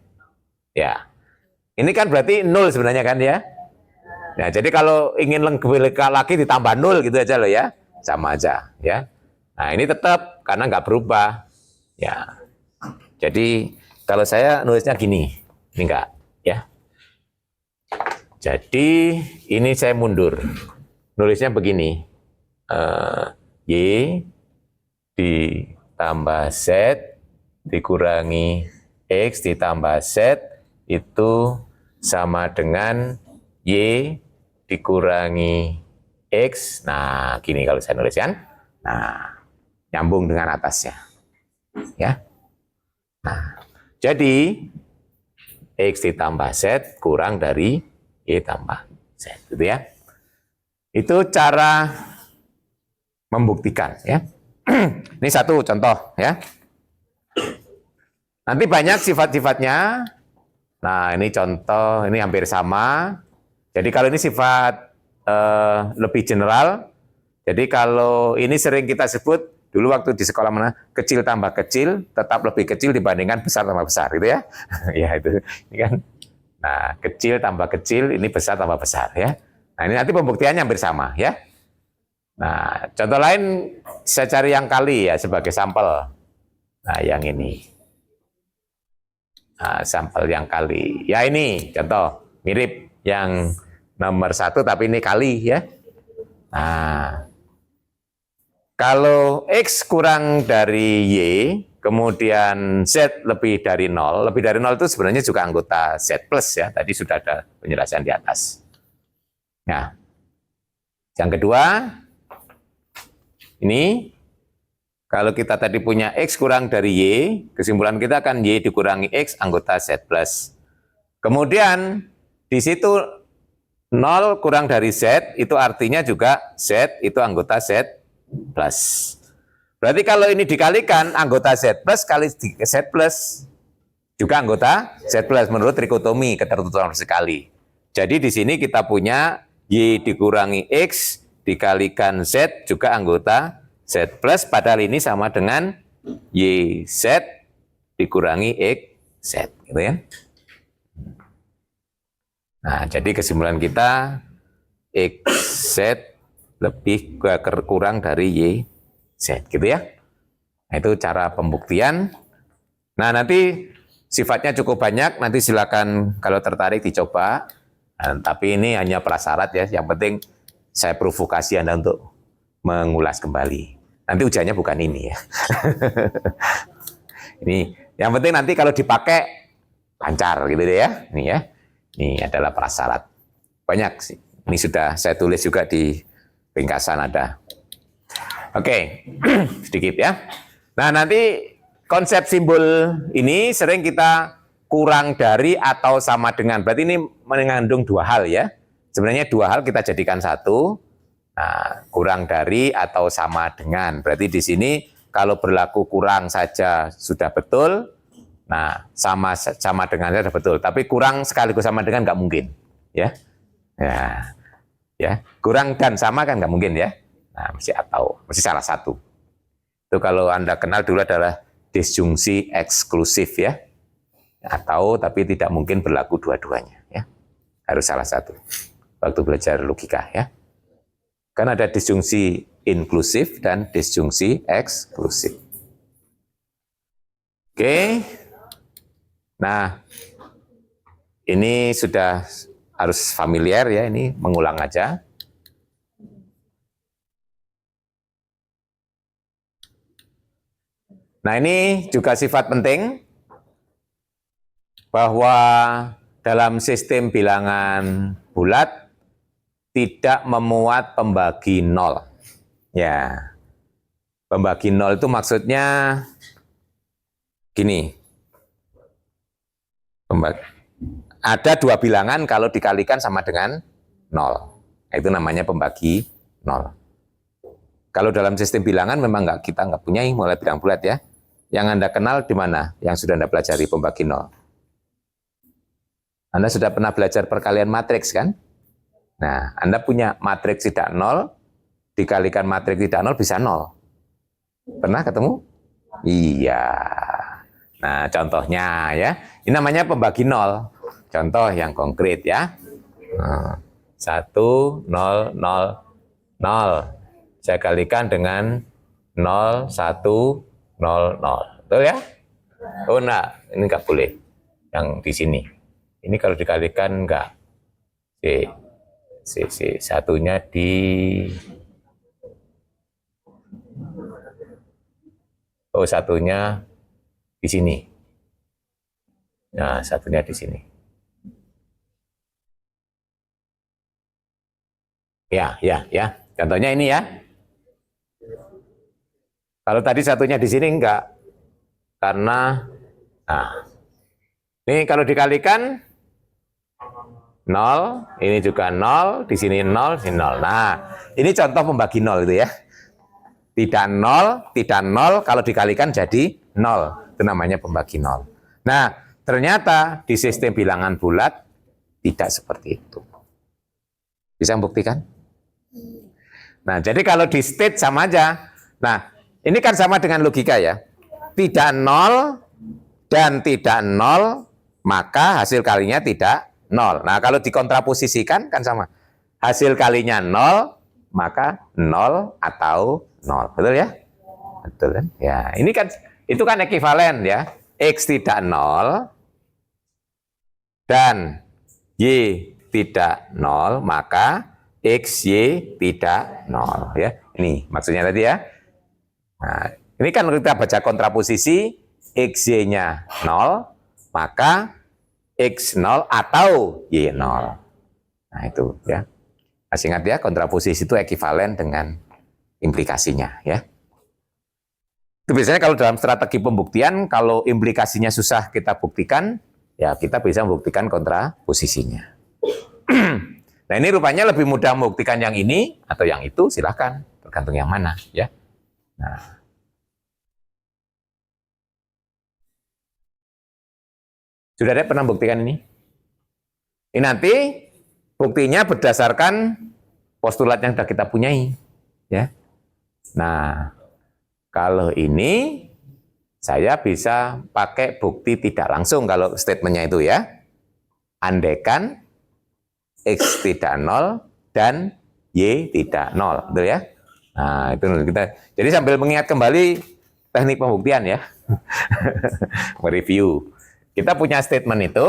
Speaker 1: Ya, ini kan berarti 0 sebenarnya kan ya. Nah jadi kalau ingin lebih lagi ditambah 0 gitu aja loh ya. Sama aja ya. Nah ini tetap karena nggak berubah ya. Jadi Kalau saya nulisnya gini, ini enggak, ya. Jadi ini saya mundur, nulisnya begini, Y ditambah Z dikurangi X ditambah Z itu sama dengan Y dikurangi X. Nah, gini kalau saya nulis kan. Nah, nyambung dengan atasnya. Ya. Nah, jadi X ditambah Z kurang dari Y tambah Z. Gitu ya. Itu cara membuktikan. Ya. Ini satu contoh. Ya. Nanti banyak sifat-sifatnya. Nah, ini contoh, ini hampir sama. Jadi kalau ini sifat lebih general, jadi kalau ini sering kita sebut, dulu waktu di sekolah mana, kecil tambah kecil, tetap lebih kecil dibandingkan besar tambah besar, gitu ya. Ya itu, ini kan. Nah, kecil tambah kecil, ini besar tambah besar, ya. Nah, ini nanti pembuktiannya hampir sama, ya. Nah, contoh lain, saya cari yang kali ya, sebagai sampel. Nah, yang ini. Nah, sampel yang kali. Ya ini, contoh, mirip yang nomor 1, tapi ini kali ya. Nah, kalau X kurang dari Y, kemudian Z lebih dari 0 itu sebenarnya juga anggota Z plus ya, tadi sudah ada penjelasan di atas. Nah, yang kedua, ini, kalau kita tadi punya X kurang dari Y, kesimpulan kita akan Y dikurangi X anggota Z plus. Kemudian, di situ 0 kurang dari Z, itu artinya juga Z itu anggota Z plus. Berarti kalau ini dikalikan, anggota Z plus kali Z plus, juga anggota Z plus, menurut trikotomi, ketertutupan sekali. Jadi di sini kita punya Y dikurangi X, dikalikan Z, juga anggota Z plus, padahal ini sama dengan YZ dikurangi X, Z, gitu ya. Nah, jadi kesimpulan kita XZ lebih kurang dari YZ, gitu ya. Nah, itu cara pembuktian. Nah, nanti sifatnya cukup banyak, nanti silakan kalau tertarik dicoba. Nah, tapi ini hanya prasyarat ya, yang penting saya provokasi Anda untuk mengulas kembali. Nanti ujiannya bukan ini ya. Ini, yang penting nanti kalau dipakai lancar gitu deh ya. Ini ya. Ini adalah prasyarat. Banyak sih. Ini sudah saya tulis juga di ringkasan ada. Oke, sedikit ya. Nah, nanti konsep simbol ini sering kita kurang dari atau sama dengan. Berarti ini mengandung dua hal ya. Sebenarnya dua hal kita jadikan satu. Nah, kurang dari atau sama dengan. Berarti di sini kalau berlaku kurang saja sudah betul. Nah, sama dengannya sudah betul, tapi kurang sekaligus sama dengan nggak mungkin, ya. Ya, kurang dan sama kan nggak mungkin ya. Nah, mesti salah satu. Itu kalau Anda kenal dulu adalah disjungsi eksklusif ya, atau tapi tidak mungkin berlaku dua-duanya, ya. Harus salah satu. Waktu belajar logika ya, kan ada disjungsi inklusif dan disjungsi eksklusif. Oke. Nah, ini sudah harus familiar ya, ini mengulang aja. Nah, ini juga sifat penting bahwa dalam sistem bilangan bulat tidak memuat pembagi nol. Ya, pembagi nol itu maksudnya gini. Ada dua bilangan kalau dikalikan sama dengan 0. Itu namanya pembagi 0. Kalau dalam sistem bilangan memang kita nggak punya mulai bilang bulat ya. Yang Anda kenal di mana? Yang sudah Anda pelajari pembagi 0. Anda sudah pernah belajar perkalian matriks kan? Nah, Anda punya matriks tidak 0, dikalikan matriks tidak 0 bisa 0. Pernah ketemu? Iya. Nah, contohnya ya, ini namanya pembagi 0. Contoh yang konkret ya. 1, 0, 0, 0. Saya kalikan dengan 0, 1, 0, 0. Betul ya? Oh, nah, ini nggak boleh. Yang di sini. Ini kalau dikalikan nggak. Satunya di... Oh, satunya di sini. Nah, satunya di sini. Ya. Contohnya ini ya. Kalau tadi satunya di sini enggak. Karena, nah, ini kalau dikalikan 0, ini juga 0, di sini 0, di sini 0. Nah, ini contoh pembagi 0 itu ya. Tidak 0, kalau dikalikan jadi 0. Itu namanya pembagi 0. Nah, ternyata di sistem bilangan bulat tidak seperti itu. Bisa membuktikan? Nah, jadi kalau di state sama aja. Nah, ini kan sama dengan logika ya. Tidak 0 dan tidak 0, maka hasil kalinya tidak 0. Nah, kalau dikontraposisikan kan sama. Hasil kalinya 0, maka 0 atau 0. Betul ya? Betul kan? Ya, ini kan itu kan ekuivalen ya. X tidak 0 dan Y tidak 0, maka XY tidak 0 ya. Ini maksudnya tadi ya. Nah, ini kan kita baca kontraposisi, XY-nya 0, maka X0 atau Y0. Nah, itu ya. Masih ingat ya, kontraposisi itu ekuivalen dengan implikasinya ya. Itu biasanya kalau dalam strategi pembuktian, kalau implikasinya susah kita buktikan, ya kita bisa membuktikan kontraposisinya. Nah, ini rupanya lebih mudah membuktikan yang ini atau yang itu, silahkan, tergantung yang mana ya. Nah, sudah ada pernah buktikan ini? Ini nanti buktinya berdasarkan postulat yang sudah kita punyai ya. Nah, kalau ini saya bisa pakai bukti tidak langsung kalau statementnya itu ya. Andaikan X tidak 0 dan Y tidak 0, betul ya? Nah, itu kita. Jadi sambil mengingat kembali teknik pembuktian ya. Mereview. Kita punya statement itu.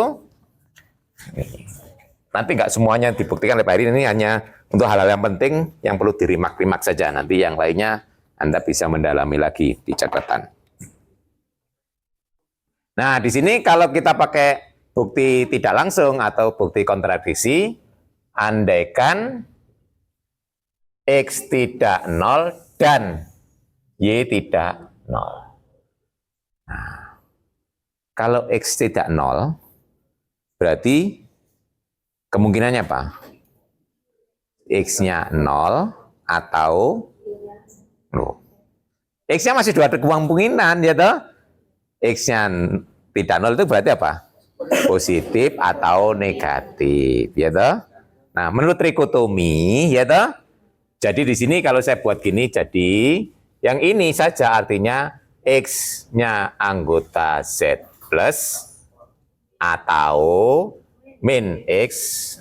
Speaker 1: Nanti nggak semuanya dibuktikan oleh Pak Heri, ini hanya untuk hal-hal yang penting yang perlu dirimak-rimak saja. Nanti yang lainnya Anda bisa mendalami lagi di catatan. Nah, di sini kalau kita pakai bukti tidak langsung atau bukti kontradiksi, andaikan X tidak 0 dan Y tidak 0. Nah, kalau X tidak 0, berarti kemungkinannya apa? X-nya 0 atau X-nya masih dua kemungkinan ya toh. X-nya tidak 0 itu berarti apa? Positif atau negatif ya toh. Nah, menurut trikotomi ya toh. Jadi di sini kalau saya buat gini, jadi yang ini saja artinya X-nya anggota Z plus atau min X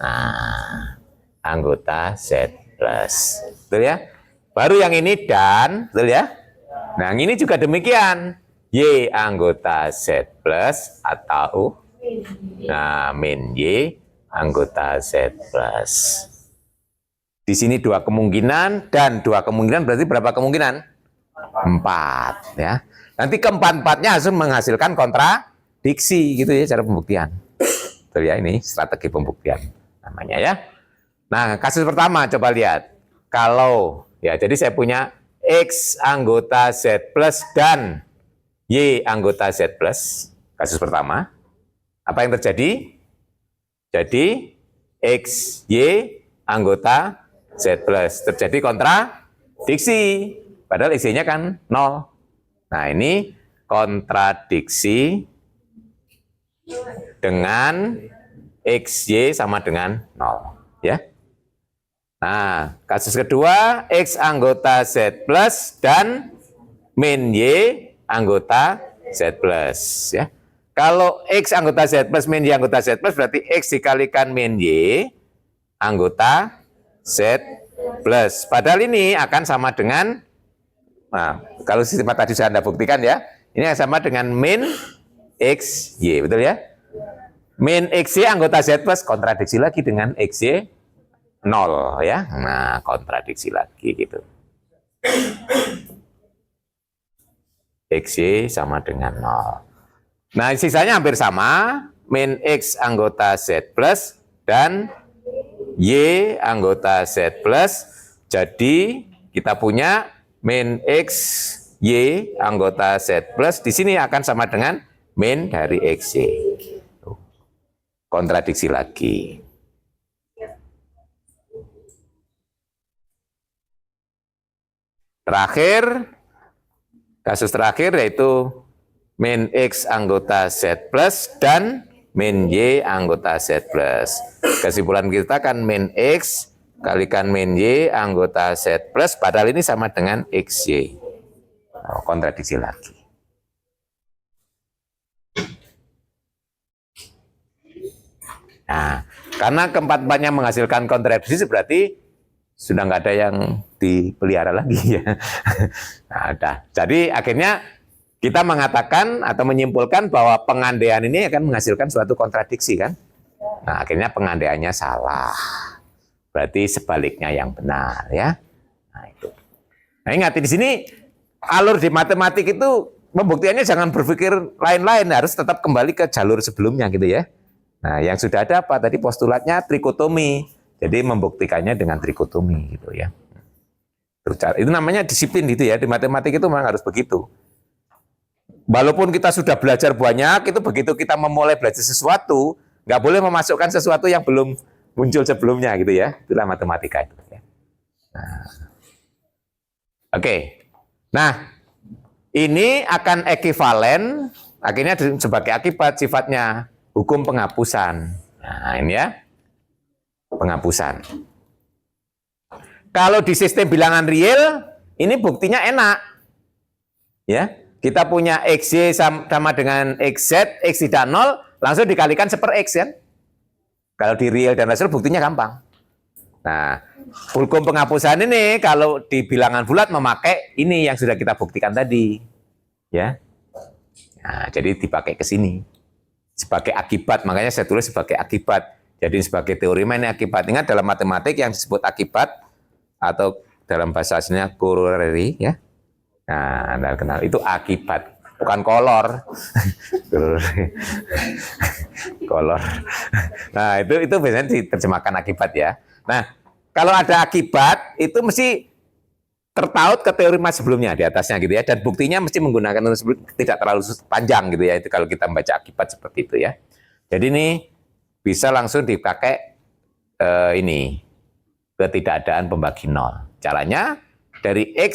Speaker 1: anggota Z plus. Betul ya? Baru yang ini dan, betul ya? Nah, yang ini juga demikian. Y anggota Z plus atau min Y anggota Z plus. Di sini dua kemungkinan dan dua kemungkinan berarti berapa kemungkinan? 4 ya. Nanti keempat-empatnya harus menghasilkan kontradiksi gitu ya cara pembuktian. Betul ya, ini strategi pembuktian namanya ya. Nah, kasus pertama coba lihat. Kalau ya jadi saya punya X anggota Z plus dan Y anggota Z plus. Kasus pertama. Apa yang terjadi? Jadi X, Y anggota Z plus. Terjadi kontradiksi. Padahal X-nya kan 0. Nah, ini kontradiksi dengan XY sama dengan 0. Ya. Nah, kasus kedua, X anggota Z plus dan min Y anggota Z plus. Ya. Kalau X anggota Z plus, min Y anggota Z plus, berarti X dikalikan min Y anggota Z plus. Padahal ini akan sama dengan, nah, kalau sistem tadi sudah Anda buktikan ya, ini sama dengan min XY, betul ya? Min XY anggota Z plus kontradiksi lagi dengan XY 0 ya. Nah, kontradiksi lagi gitu. XY sama dengan 0. Nah, sisanya hampir sama. Min X anggota Z plus dan Y anggota Z plus. Jadi kita punya min X Y anggota Z plus di sini akan sama dengan min dari XY. Kontradiksi lagi. Terakhir, kasus terakhir yaitu min X anggota Z plus dan min Y anggota Z plus. Kesimpulan kita kan min X kalikan min Y anggota Z plus, padahal ini sama dengan XY. Kontradiksi lagi. Nah, karena keempat-empatnya menghasilkan kontradiksi berarti sudah nggak ada yang dipelihara lagi ya. Nah, jadi akhirnya kita mengatakan atau menyimpulkan bahwa pengandaian ini akan menghasilkan suatu kontradiksi kan. Nah, akhirnya pengandaiannya salah. Berarti sebaliknya yang benar ya. Nah, itu. Nah, ingat di sini alur di matematik itu pembuktiannya jangan berpikir lain-lain, harus tetap kembali ke jalur sebelumnya gitu ya. Nah, yang sudah ada apa? Tadi postulatnya trikotomi. Jadi membuktikannya dengan trikotomi gitu ya. Itu namanya disiplin gitu ya. Di matematik itu memang harus begitu. Walaupun kita sudah belajar banyak, itu begitu kita memulai belajar sesuatu, nggak boleh memasukkan sesuatu yang belum muncul sebelumnya gitu ya. Itulah matematika itu. Ya. Nah. Oke. Nah, ini akan ekivalen, akhirnya sebagai akibat sifatnya hukum penghapusan. Nah, ini ya. Penghapusan. Kalau di sistem bilangan real, ini buktinya enak. Ya, kita punya XY sama dengan XZ, X tidak 0, langsung dikalikan seper X kan. Kalau di real dan rasional buktinya gampang. Nah, hukum penghapusan ini kalau di bilangan bulat memakai ini yang sudah kita buktikan tadi. Ya. Nah, jadi dipakai ke sini. Sebagai akibat, makanya saya tulis sebagai akibat. Jadi sebagai teorema ini akibat. Ingat dalam matematik yang disebut akibat atau dalam bahasa aslinya corollary ya. Nah, Anda kenal itu akibat, bukan kolor. Kolor. Nah, itu biasanya diterjemahkan akibat ya. Nah, kalau ada akibat itu mesti tertaut ke teorema sebelumnya di atasnya gitu ya, dan buktinya mesti menggunakan tidak terlalu panjang gitu ya. Itu kalau kita membaca akibat seperti itu ya. Jadi ini bisa langsung dipakai ini ketidakadaan pembagi nol. Caranya dari X,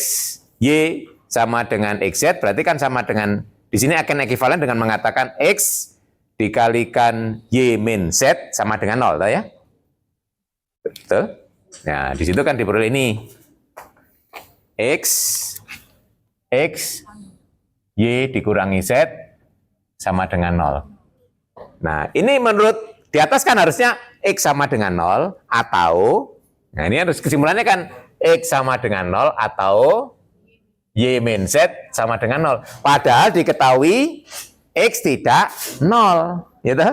Speaker 1: Y sama dengan XZ berarti kan sama dengan di sini akan ekivalen dengan mengatakan X dikalikan Y min Z sama dengan 0 ya. Betul? Nah, di situ kan diperoleh ini X Y dikurangi Z sama dengan 0. Nah, ini menurut di atas kan harusnya X sama dengan 0 atau, nah ini harus kesimpulannya kan X sama dengan 0 atau Y min Z sama dengan 0. Padahal diketahui X tidak 0. Gitu?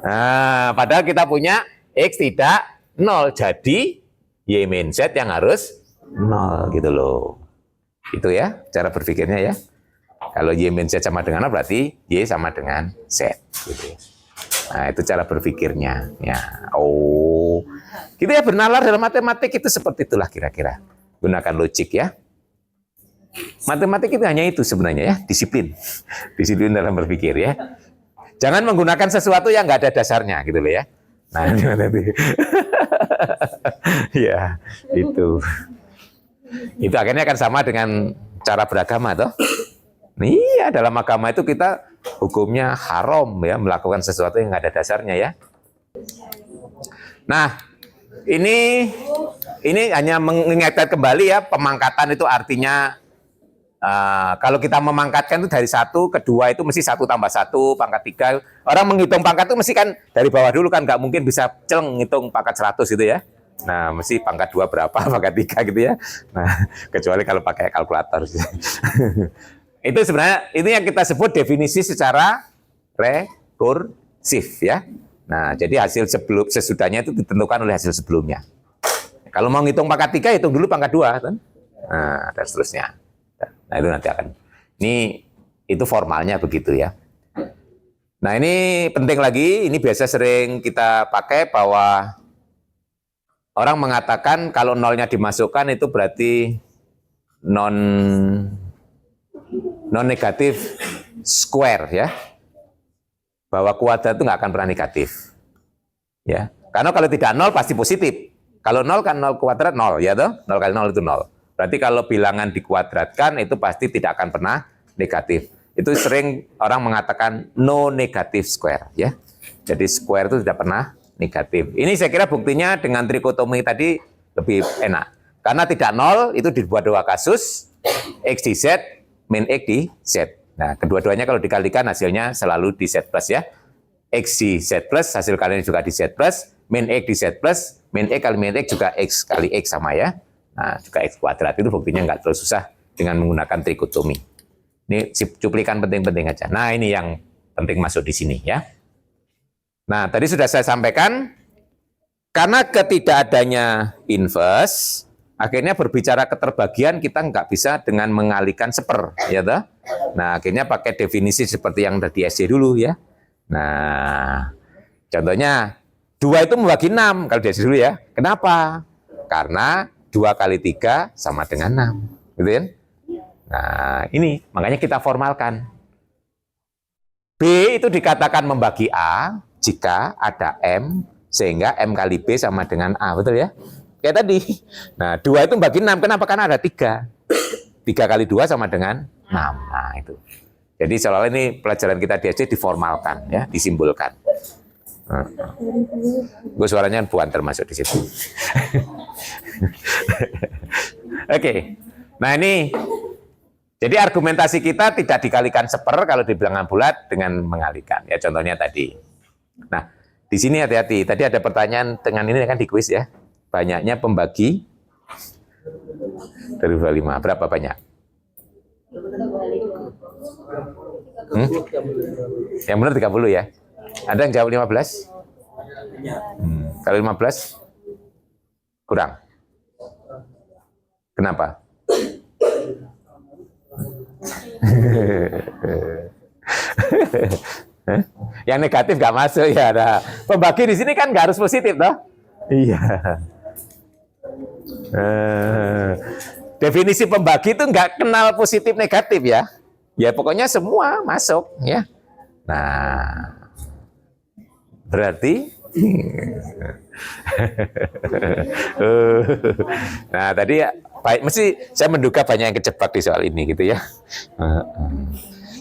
Speaker 1: Nah, padahal kita punya X tidak 0. Jadi Y min Z yang harus 0 gitu loh. Itu ya cara berpikirnya ya. Kalau Y min Z sama dengan 0 berarti Y sama dengan Z. Gitu ya. Nah, itu cara berpikirnya. Ya, gitu ya, bernalar dalam matematik itu seperti itulah kira-kira. Gunakan logik ya. Matematik itu hanya itu sebenarnya ya, disiplin. Disiplin dalam berpikir ya. Jangan menggunakan sesuatu yang nggak ada dasarnya gitu loh ya. Nah, nanti. Ya, itu. Itu akhirnya akan sama dengan cara beragama toh. Iya, dalam agama itu kita hukumnya haram ya, melakukan sesuatu yang nggak ada dasarnya ya. Nah, ini hanya mengingatkan kembali ya, pemangkatan itu artinya kalau kita memangkatkan itu dari 1 ke 2 itu mesti 1 tambah 1 pangkat 3. Orang menghitung pangkat itu mesti kan dari bawah dulu kan, nggak mungkin bisa celeng ngitung pangkat 100 gitu ya. Nah, mesti pangkat 2 berapa, pangkat 3 gitu ya. Nah, kecuali kalau pakai kalkulator. Itu sebenarnya itu yang kita sebut definisi secara rekursif ya. Nah, jadi hasil sesudahnya itu ditentukan oleh hasil sebelumnya. Kalau mau ngitung pangkat 3, hitung dulu pangkat 2 kan. Nah, dan seterusnya. Nah, itu nanti akan. Itu formalnya begitu ya. Nah, ini penting lagi, ini biasa sering kita pakai bahwa orang mengatakan kalau nolnya dimasukkan itu berarti non negatif square ya. Bahwa kuadrat itu nggak akan pernah negatif. Ya. Karena kalau tidak nol pasti positif. Kalau nol kan nol kuadrat nol, ya toh? Nol kali nol itu nol. Berarti kalau bilangan dikuadratkan itu pasti tidak akan pernah negatif. Itu sering orang mengatakan no negative square, ya. Jadi square itu tidak pernah negatif. Ini saya kira buktinya dengan trikotomi tadi lebih enak. Karena tidak nol itu dibuat 2 kasus, x di z, min x di z. Nah, kedua-duanya kalau dikalikan hasilnya selalu di z plus ya. X di z plus, hasil kalian juga di z plus, min x di z plus, min x kali min x juga x kali x sama ya. Nah, juga x kuadrat itu buktinya nggak terlalu susah dengan menggunakan trikotomi. Ini cuplikan penting-penting aja. Nah, ini yang penting masuk di sini ya. Nah, tadi sudah saya sampaikan, karena ketidakadanya inverse, akhirnya berbicara keterbagian kita nggak bisa dengan mengalihkan seper, ya toh? Nah, akhirnya pakai definisi seperti yang dari SD dulu ya. Nah, contohnya 2 itu membagi 6 kalau dari SD dulu ya. Kenapa? Karena 2 kali 3 sama dengan 6, gitu kan? Nah, ini makanya kita formalkan. B itu dikatakan membagi A jika ada M, sehingga M kali B sama dengan A, betul ya? Kayak tadi. Nah, 2 itu membagi 6, kenapa? Karena ada 3. 3 kali 2 sama dengan 6. Nah, itu. Jadi seolah ini pelajaran kita di SD diformalkan, ya, disimbolkan. Gue suaranya buan termasuk di situ. Oke. Nah, ini jadi argumentasi kita tidak dikalikan seper kalau di bilangan bulat dengan mengalihkan. Ya, contohnya tadi. Nah, di sini hati-hati. Tadi ada pertanyaan dengan ini kan di kuis ya. Banyaknya pembagi dari 25. Berapa banyak? Yang benar 30 ya. Ada yang jawab 15? Kalau 15 kurang. Kenapa? Yang negatif nggak masuk ya. Nah, pembagi di sini kan nggak harus positif toh? Iya. Definisi pembagi itu nggak kenal positif negatif ya. Ya pokoknya semua masuk ya. Nah, berarti nah tadi ya, baik, mesti saya menduga banyak yang kejebak di soal ini gitu ya.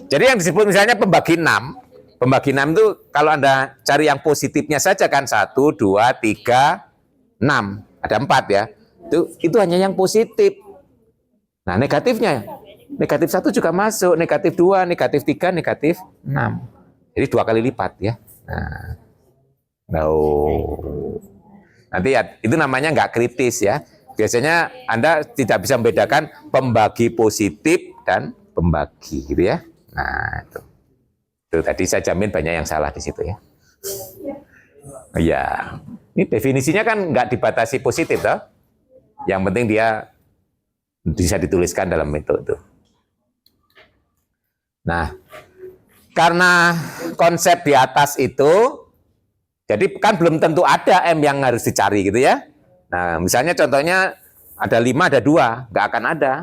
Speaker 1: Jadi yang disebut misalnya pembagi 6 itu kalau Anda cari yang positifnya saja kan 1, 2, 3, 6. Ada 4 ya. Itu hanya yang positif. Nah, negatifnya. Negatif 1 juga masuk, negatif 2, negatif 3, negatif 6. Jadi 2 kali lipat ya. Nah, nanti ya, itu namanya nggak kritis ya. Biasanya Anda tidak bisa membedakan pembagi positif dan pembagi gitu ya. Nah, itu tadi saya jamin banyak yang salah di situ ya. Ya, ini definisinya kan nggak dibatasi positif toh. Yang penting dia bisa dituliskan dalam metode. Nah, karena konsep di atas itu, jadi kan belum tentu ada M yang harus dicari gitu ya. Nah, misalnya contohnya ada 5, ada 2, nggak akan ada.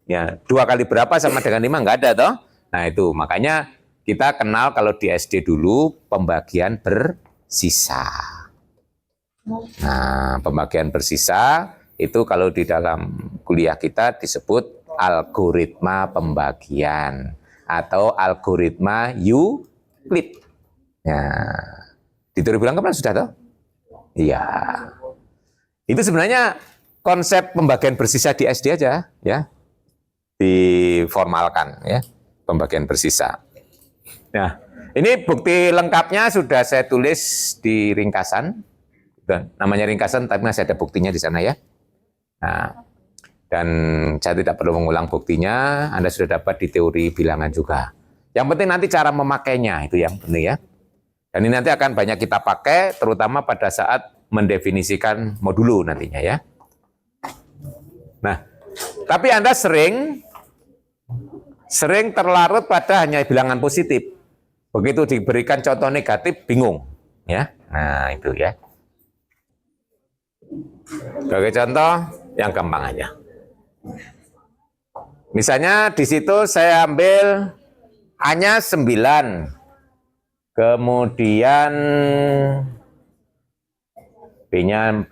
Speaker 1: Ya, 2 kali berapa sama dengan 5 nggak ada toh. Nah, itu makanya kita kenal kalau di SD dulu pembagian bersisa. Nah, pembagian bersisa itu kalau di dalam kuliah kita disebut algoritma pembagian atau algoritma Euclid. Nah, di teori bilang kapan sudah toh? Iya. Itu sebenarnya konsep pembagian bersisa di SD aja ya. Diformalkan ya, pembagian bersisa. Nah, ini bukti lengkapnya sudah saya tulis di ringkasan. Namanya ringkasan tapi masih ada buktinya di sana ya. Nah, dan saya tidak perlu mengulang buktinya, Anda sudah dapat di teori bilangan juga. Yang penting nanti cara memakainya, itu yang penting ya. Dan ini nanti akan banyak kita pakai, terutama pada saat mendefinisikan modulo nantinya ya. Nah, tapi Anda sering terlarut pada hanya bilangan positif. Begitu diberikan contoh negatif, bingung. Ya, nah itu ya. Sebagai contoh yang gampang aja. Misalnya di situ saya ambil A-nya 9, kemudian B-nya 4.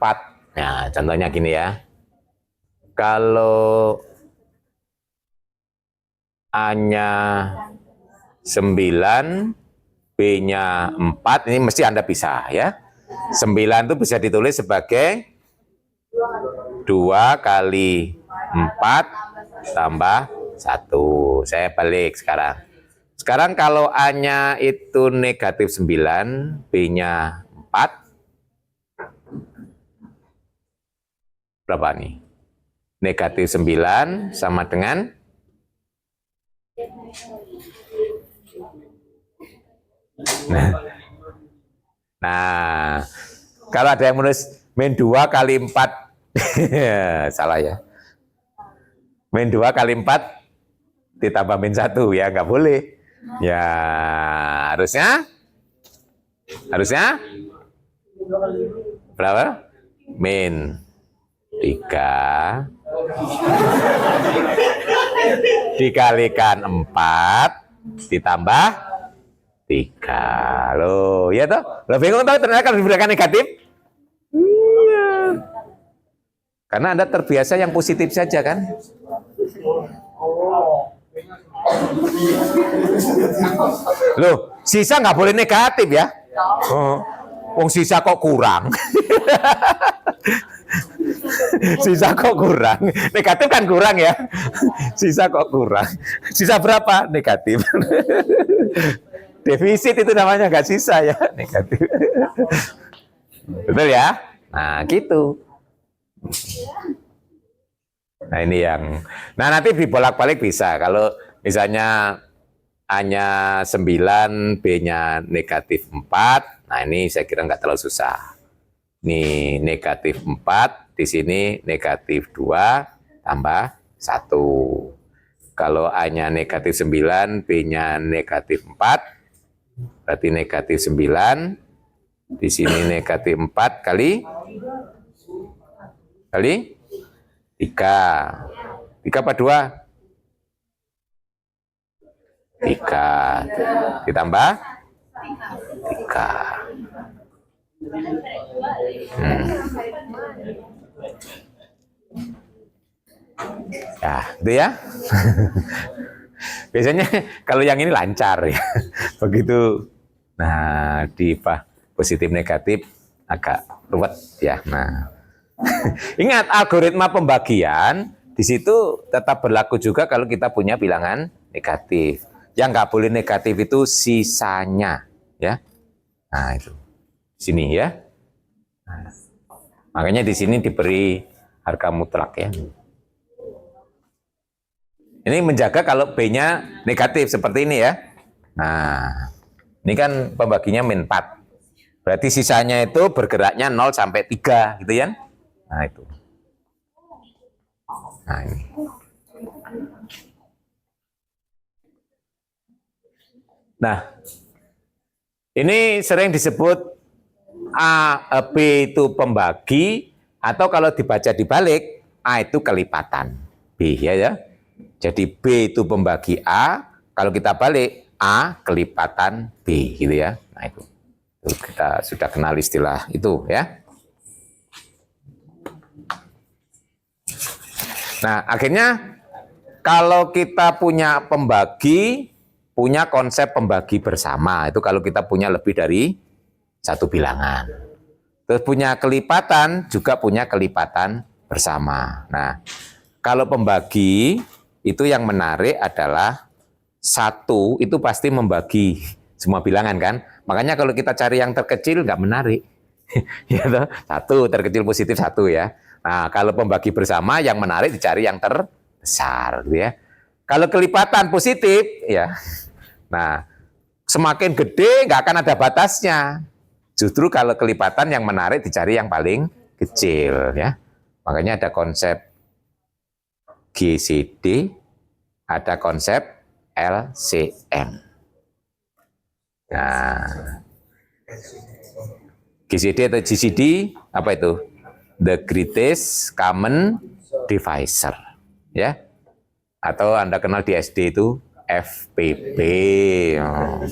Speaker 1: Nah, contohnya gini ya. Kalau A-nya 9, B-nya 4, ini mesti Anda bisa ya. 9 itu bisa ditulis sebagai 2 kali 4 tambah 1. Saya balik sekarang. Sekarang kalau A-nya itu negatif 9, B-nya 4, berapa nih? Negatif 9 sama dengan Nah, kalau ada yang menulis min 2 kali 4, salah ya. Min 2 kali 4 ditambah min 1, ya nggak boleh. Ya, harusnya berapa? Min 3 dikalikan 4 ditambah 3. Loh, ya toh? Lo bingung toh ternyata kalau diberikan negatif? Iya. Karena Anda terbiasa yang positif saja kan? Loh, sisa nggak boleh negatif ya? Oh, sisa kok kurang? Sisa kok kurang? Negatif kan kurang ya? Sisa kok kurang? Sisa berapa? Negatif. Defisit itu namanya, nggak sisa ya, negatif. Betul ya? Nah, gitu. Nah, ini yang... Nah, nanti dibolak-balik bisa. Kalau misalnya A-nya 9, B-nya negatif 4, nah ini saya kira nggak terlalu susah. Ini negatif 4, di sini negatif 2 tambah 1. Kalau A-nya negatif 9, B-nya negatif 4, berarti negatif 9, di sini negatif 4 kali 3. 3 apa 2? 3 ditambah 3. Ya, itu ya. Biasanya kalau yang ini lancar ya. Begitu. Nah, di positif negatif agak ruwet ya. Nah, ingat algoritma pembagian di situ tetap berlaku juga kalau kita punya bilangan negatif. Yang nggak boleh negatif itu sisanya, ya. Nah itu, sini ya. Nah, makanya di sini diberi harga mutlak ya. Ini menjaga kalau B-nya negatif seperti ini ya. Nah, ini kan pembaginya min 4. Berarti sisanya itu bergeraknya 0 sampai 3 gitu ya. Nah, itu. Nah, ini. Nah, ini sering disebut B itu pembagi, atau kalau dibaca dibalik, A itu kelipatan B ya. Jadi B itu pembagi A, kalau kita balik A kelipatan B gitu ya. Nah itu kita sudah kenal istilah itu ya. Nah akhirnya kalau kita punya pembagi, punya konsep pembagi bersama, itu kalau kita punya lebih dari satu bilangan. Terus punya kelipatan, juga punya kelipatan bersama. Nah kalau pembagi itu yang menarik adalah satu itu pasti membagi semua bilangan kan. Makanya kalau kita cari yang terkecil nggak menarik. Ya toh? Satu terkecil positif 1 ya. Nah kalau pembagi bersama yang menarik dicari yang terbesar gitu ya. Kalau kelipatan positif ya Nah, semakin gede nggak akan ada batasnya. Justru kalau kelipatan yang menarik dicari yang paling kecil ya. Makanya ada konsep GCD, ada konsep LCM. Nah, GCD atau GCD apa itu? The Greatest Common Divisor, ya. Atau Anda kenal di SD itu FPP. Oh.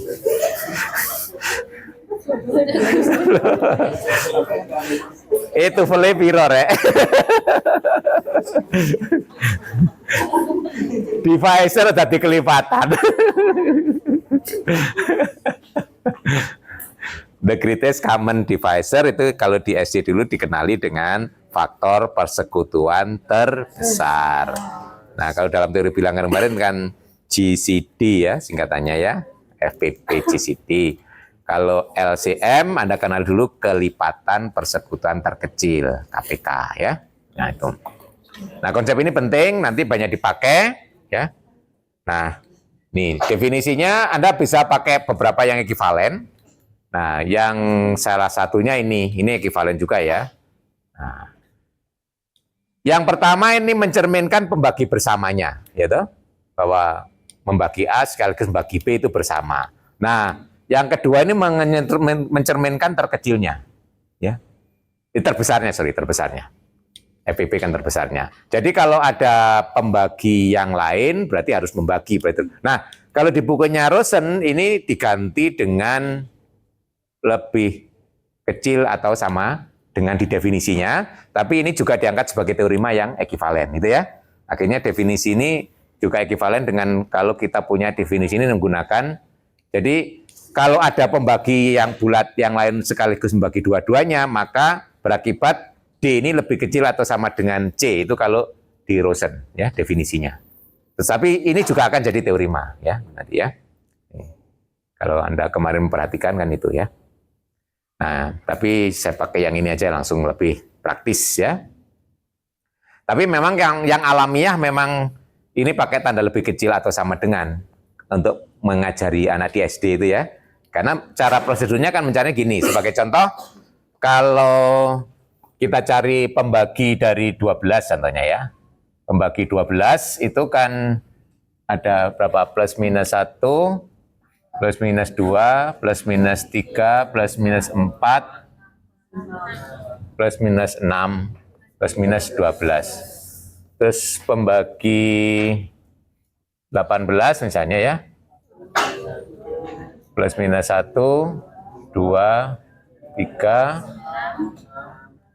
Speaker 1: Itu boleh piro rek. Divisor tadi kelipatan. The Greatest Common Divisor itu kalau di SD dulu dikenali dengan faktor persekutuan terbesar. Nah, kalau dalam teori bilangan kemarin kan GCD ya singkatannya ya, FPP GCD. Kalau LCM Anda kenal dulu kelipatan persekutuan terkecil, KPK ya. Nah, itu. Nah, konsep ini penting, nanti banyak dipakai ya. Nah, nih definisinya Anda bisa pakai beberapa yang ekivalen. Nah, yang salah satunya ini ekivalen juga ya. Nah, yang pertama ini mencerminkan pembagi bersamanya, ya toh? Bahwa membagi A sekaligus membagi B itu bersama. Nah, yang kedua ini mencerminkan terkecilnya, ya. Terbesarnya. FPP kan terbesarnya. Jadi kalau ada pembagi yang lain berarti harus membagi. Nah, kalau di bukunya Rosen ini diganti dengan lebih kecil atau sama dengan di definisinya, tapi ini juga diangkat sebagai teorema yang ekivalen, gitu ya. Akhirnya definisi ini juga ekivalen dengan kalau kita punya definisi ini menggunakan, jadi kalau ada pembagi yang bulat yang lain sekaligus membagi dua-duanya, maka berakibat D ini lebih kecil atau sama dengan C, itu kalau di Rosen ya definisinya. Tetapi ini juga akan jadi teorema ya nanti ya. Kalau Anda kemarin memperhatikan kan itu ya. Nah, tapi saya pakai yang ini aja langsung lebih praktis ya. Tapi memang yang alamiah memang ini pakai tanda lebih kecil atau sama dengan untuk mengajari anak di SD itu ya. Karena cara prosedurnya kan mencari gini, sebagai contoh, kalau kita cari pembagi dari 12 contohnya ya, pembagi 12 itu kan ada berapa? Plus minus 1, plus minus 2, plus minus 3, plus minus 4, plus minus 6, plus minus 12. Terus pembagi 18 misalnya ya, plus minus 1, 2, 3,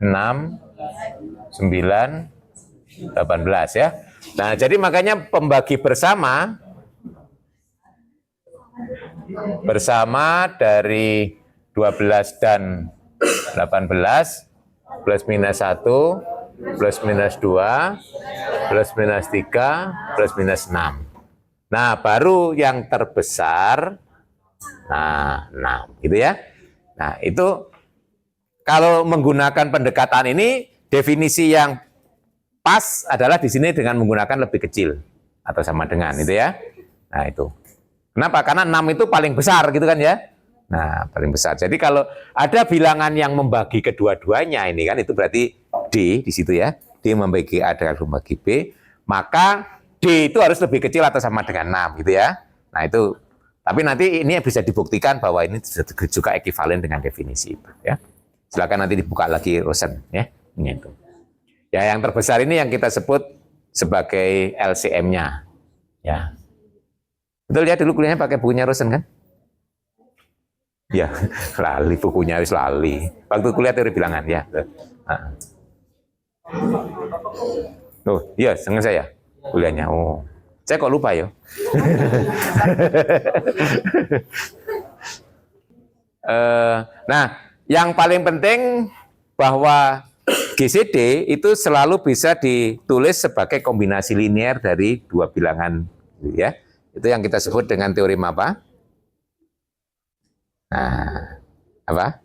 Speaker 1: 6, 9, 18 ya. Nah, jadi makanya pembagi bersama dari 12 dan 18 plus minus 1, plus minus 2, plus minus 3, plus minus 6. Nah, baru yang terbesar, nah, gitu ya. Nah, itu kalau menggunakan pendekatan ini, definisi yang pas adalah di sini dengan menggunakan lebih kecil atau sama dengan, itu ya. Nah, itu. Kenapa? Karena 6 itu paling besar, gitu kan ya. Nah, paling besar. Jadi kalau ada bilangan yang membagi kedua-duanya ini kan, itu berarti D di situ ya. D membagi A dengan membagi B, maka D itu harus lebih kecil atau sama dengan 6, gitu ya. Nah, itu. Tapi nanti ini bisa dibuktikan bahwa ini juga ekivalen dengan definisi itu, ya. Silakan nanti dibuka lagi Rosen ya. Ini itu. Ya, yang terbesar ini yang kita sebut sebagai LCM-nya. Ya. Betul ya, dulu kuliahnya pakai bukunya Rosen kan? Ya, lali bukunya wis lali. Waktu kuliah teori bilangan ya. Oh, iya, senang saya kuliahnya. Oh. Saya kok lupa ya. Nah, yang paling penting bahwa GCD itu selalu bisa ditulis sebagai kombinasi linear dari dua bilangan, ya. Itu yang kita sebut dengan teorema apa? Nah, apa?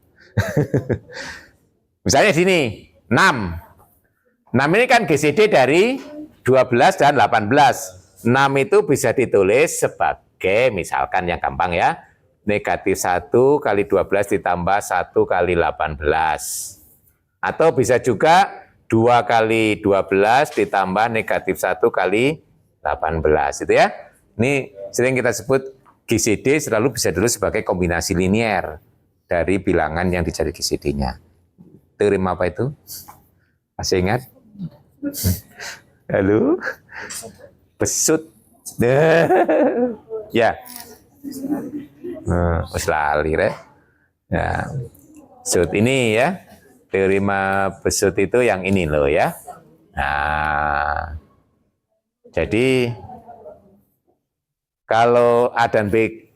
Speaker 1: Misalnya sini, 6. 6 ini kan GCD dari 12 dan 18. 6 itu bisa ditulis sebagai Oke, misalkan yang gampang ya. Negatif 1 kali 12 ditambah 1 kali 18. Atau bisa juga 2 kali 12 ditambah negatif 1 kali 18. Itu ya. Ini sering kita sebut GCD selalu bisa dulu sebagai kombinasi linier dari bilangan yang dicari GCD-nya. Teorem apa itu? Masih ingat? Halo? Besut. Ya. Wis lali rek. Ya. Besut ini ya. Teorema besut itu yang ini loh ya. Nah. Jadi kalau A dan B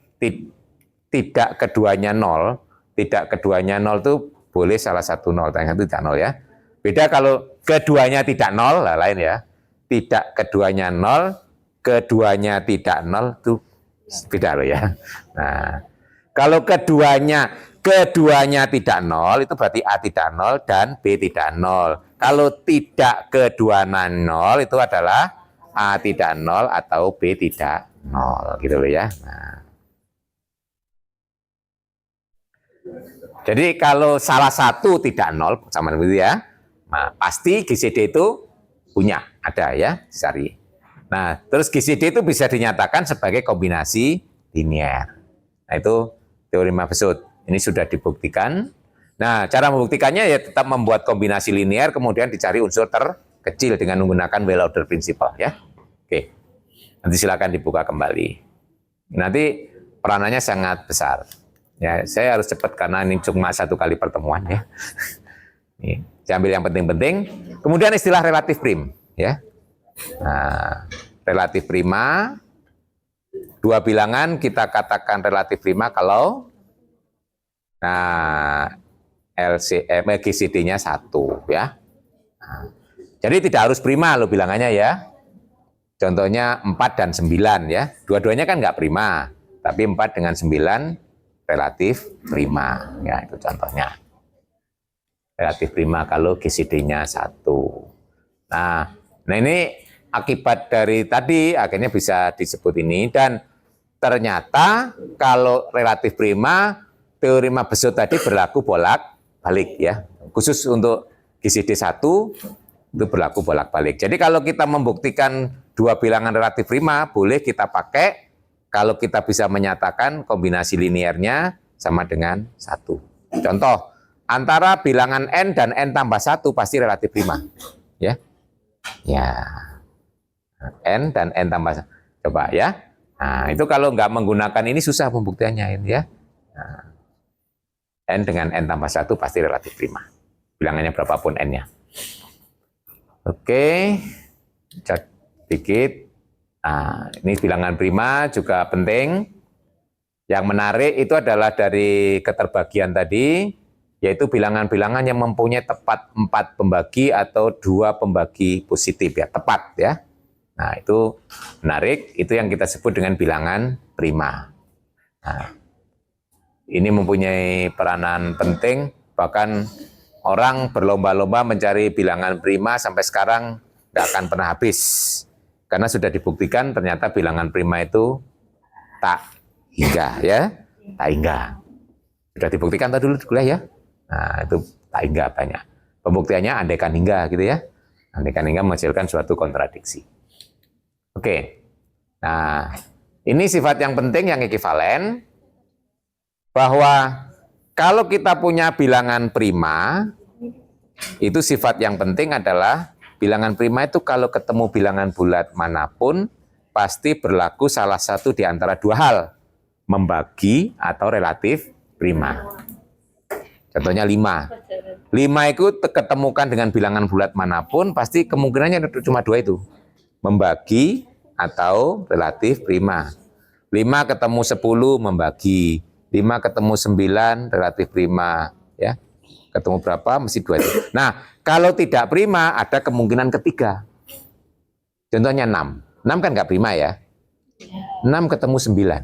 Speaker 1: tidak keduanya 0, tidak keduanya 0 itu boleh salah satu 0, yang satu tidak 0 ya. Beda kalau keduanya tidak 0, lah lain ya. Tidak keduanya 0, keduanya tidak 0 itu beda loh ya. Nah, kalau keduanya tidak 0 itu berarti A tidak 0 dan B tidak 0. Kalau tidak keduanya 0 itu adalah A tidak 0 atau B tidak 0 gitu loh ya. Nah. Jadi kalau salah satu tidak 0 sama begitu ya. Nah, pasti GCD itu punya, ada ya, cari. Nah, terus GCD itu bisa dinyatakan sebagai kombinasi linier. Nah, itu teorema Besut. Ini sudah dibuktikan. Nah, cara membuktikannya ya tetap membuat kombinasi linier kemudian dicari unsur terkecil dengan menggunakan Wheeler-Order Principle ya. Oke. Nanti silakan dibuka kembali. Nanti peranannya sangat besar. Ya, saya harus cepat karena ini cuma satu kali pertemuan ya. Nih, saya ambil yang penting-penting. Kemudian istilah relatif prim, ya. Nah, relatif prima, dua bilangan kita katakan relatif prima kalau GCD-nya 1 ya. Nah, jadi tidak harus prima loh bilangannya ya. Contohnya 4 dan 9 ya. Dua-duanya kan nggak prima, tapi 4 dengan 9 relatif prima. Ya, itu contohnya. Relatif prima kalau GCD-nya 1. Nah, ini akibat dari tadi akhirnya bisa disebut ini. Dan ternyata kalau relatif prima, teorema Besut tadi berlaku bolak-balik ya. Khusus untuk GCD 1 itu berlaku bolak-balik. Jadi kalau kita membuktikan dua bilangan relatif prima, boleh kita pakai kalau kita bisa menyatakan kombinasi liniernya sama dengan 1. Contoh, antara bilangan n dan n tambah 1 pasti relatif prima. Ya. Ya. N dan n tambah 1. Coba ya. Nah, itu kalau nggak menggunakan ini susah pembuktiannya ini ya. Nah, n dengan n tambah 1 pasti relatif prima. Bilangannya berapapun n-nya. Oke, sedikit. Nah, ini bilangan prima juga penting. Yang menarik itu adalah dari keterbagian tadi, yaitu bilangan-bilangan yang mempunyai tepat 4 pembagi atau 2 pembagi positif ya, tepat ya. Nah, itu menarik, itu yang kita sebut dengan bilangan prima. Nah, ini mempunyai peranan penting, bahkan orang berlomba-lomba mencari bilangan prima sampai sekarang tidak akan pernah habis. Karena sudah dibuktikan ternyata bilangan prima itu tak hingga ya, tak hingga. Sudah dibuktikan tadi dulu kuliah ya. Nah, itu tak hingga banyak. Pembuktiannya andaikan hingga gitu ya. Andaikan hingga menghasilkan suatu kontradiksi. Oke. Nah, ini sifat yang penting yang ekivalen bahwa kalau kita punya bilangan prima, itu sifat yang penting adalah bilangan prima itu kalau ketemu bilangan bulat manapun, pasti berlaku salah satu di antara dua hal, membagi atau relatif prima. Contohnya 5. 5 itu ketemukan dengan bilangan bulat manapun, pasti kemungkinannya cuma 2 itu, membagi atau relatif prima. 5 ketemu 10 membagi, 5 ketemu 9 relatif prima ya. Ketemu berapa mesti 2 itu. Nah, kalau tidak prima ada kemungkinan ketiga. Contohnya 6. 6 kan nggak prima ya. 6 ketemu 9.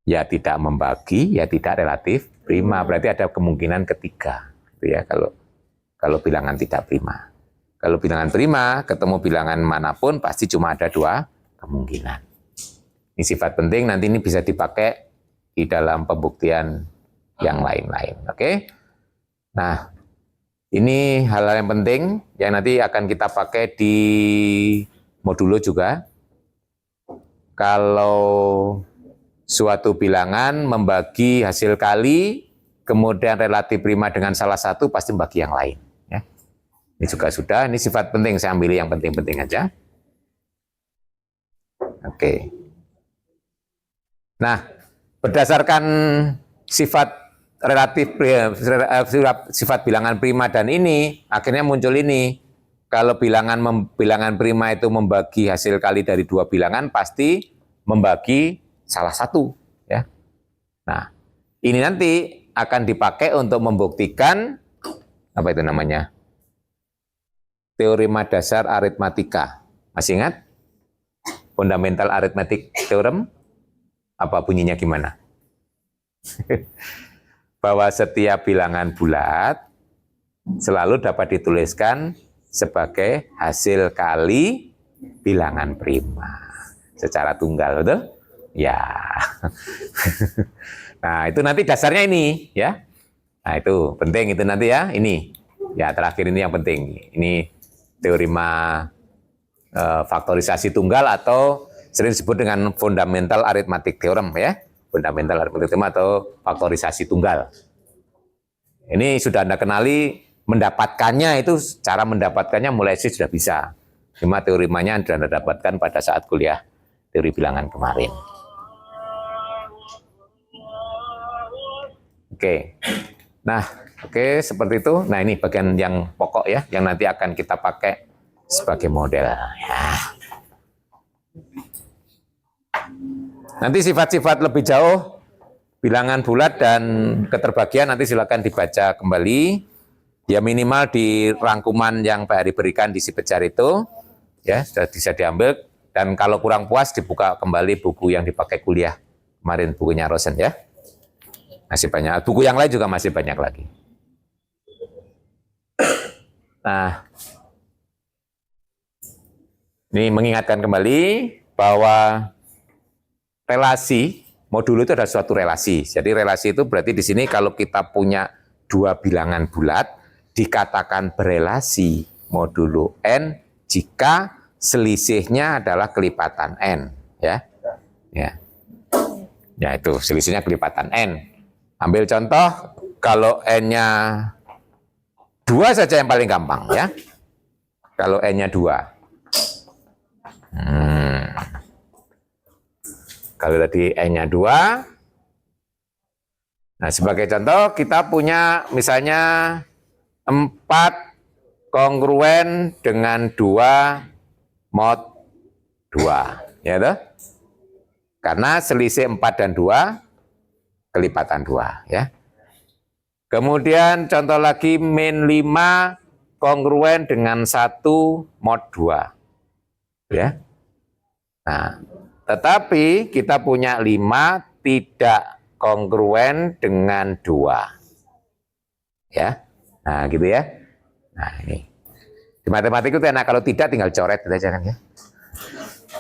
Speaker 1: Ya tidak membagi, ya tidak relatif prima. Berarti ada kemungkinan ketiga. Gitu ya kalau bilangan tidak prima. Kalau bilangan prima ketemu bilangan manapun pasti cuma ada 2 kemungkinan. Ini sifat penting, nanti ini bisa dipakai di dalam pembuktian yang lain-lain. Oke? Nah, ini hal-hal yang penting yang nanti akan kita pakai di modulo juga. Kalau suatu bilangan membagi hasil kali, kemudian relatif prima dengan salah satu, pasti membagi yang lain. Ya. Ini juga sudah, ini sifat penting, saya ambil yang penting-penting aja. Oke. Nah, berdasarkan sifat relatif, sifat bilangan prima dan ini, akhirnya muncul ini. Kalau bilangan prima itu membagi hasil kali dari dua bilangan, pasti membagi salah satu. Ya. Nah, ini nanti akan dipakai untuk membuktikan, apa itu namanya? Teorema dasar aritmatika. Masih ingat? Fundamental Arithmetic Theorem? Apa bunyinya gimana? Bahwa setiap bilangan bulat selalu dapat dituliskan sebagai hasil kali bilangan prima secara tunggal, betul? Ya. Nah, itu nanti dasarnya ini, ya. Nah, itu penting itu nanti ya, ini. Ya, terakhir ini yang penting. Ini teorema faktorisasi tunggal atau sering disebut dengan fundamental arithmetic theorem, ya. Fundamental arithmetic theorem atau faktorisasi tunggal. Ini sudah Anda kenali, mendapatkannya itu, cara mendapatkannya mulai sudah bisa. Cuma teoremanya Anda dapatkan pada saat kuliah teori bilangan kemarin. Oke. Nah, oke, seperti itu. Nah, ini bagian yang pokok ya, yang nanti akan kita pakai sebagai model. Ya. Nanti sifat-sifat lebih jauh bilangan bulat dan keterbagian nanti silakan dibaca kembali. Ya minimal di rangkuman yang Pak Hari berikan di si Pejar itu, ya sudah bisa diambil. Dan kalau kurang puas dibuka kembali buku yang dipakai kuliah kemarin, bukunya Rosen ya. Masih banyak. Buku yang lain juga masih banyak lagi. Nah, ini mengingatkan kembali bahwa relasi modul itu adalah suatu relasi. Jadi relasi itu berarti di sini kalau kita punya dua bilangan bulat dikatakan berelasi modulo n jika selisihnya adalah kelipatan n, ya. Ya. Ya itu selisihnya kelipatan n. Ambil contoh kalau n-nya 2 saja yang paling gampang ya. Kalau n-nya 2. Kalau tadi n-nya 2. Nah, sebagai contoh kita punya misalnya 4 kongruen dengan 2 mod 2, ya toh? Karena selisih 4 dan 2 kelipatan 2, ya. Kemudian contoh lagi min 5 kongruen dengan 1 mod 2. Ya. Nah, tetapi kita punya 5 tidak kongruen dengan 2. Ya. Nah, gitu ya. Nah, ini. Di matematik itu enak, kalau tidak tinggal coret aja kan ya.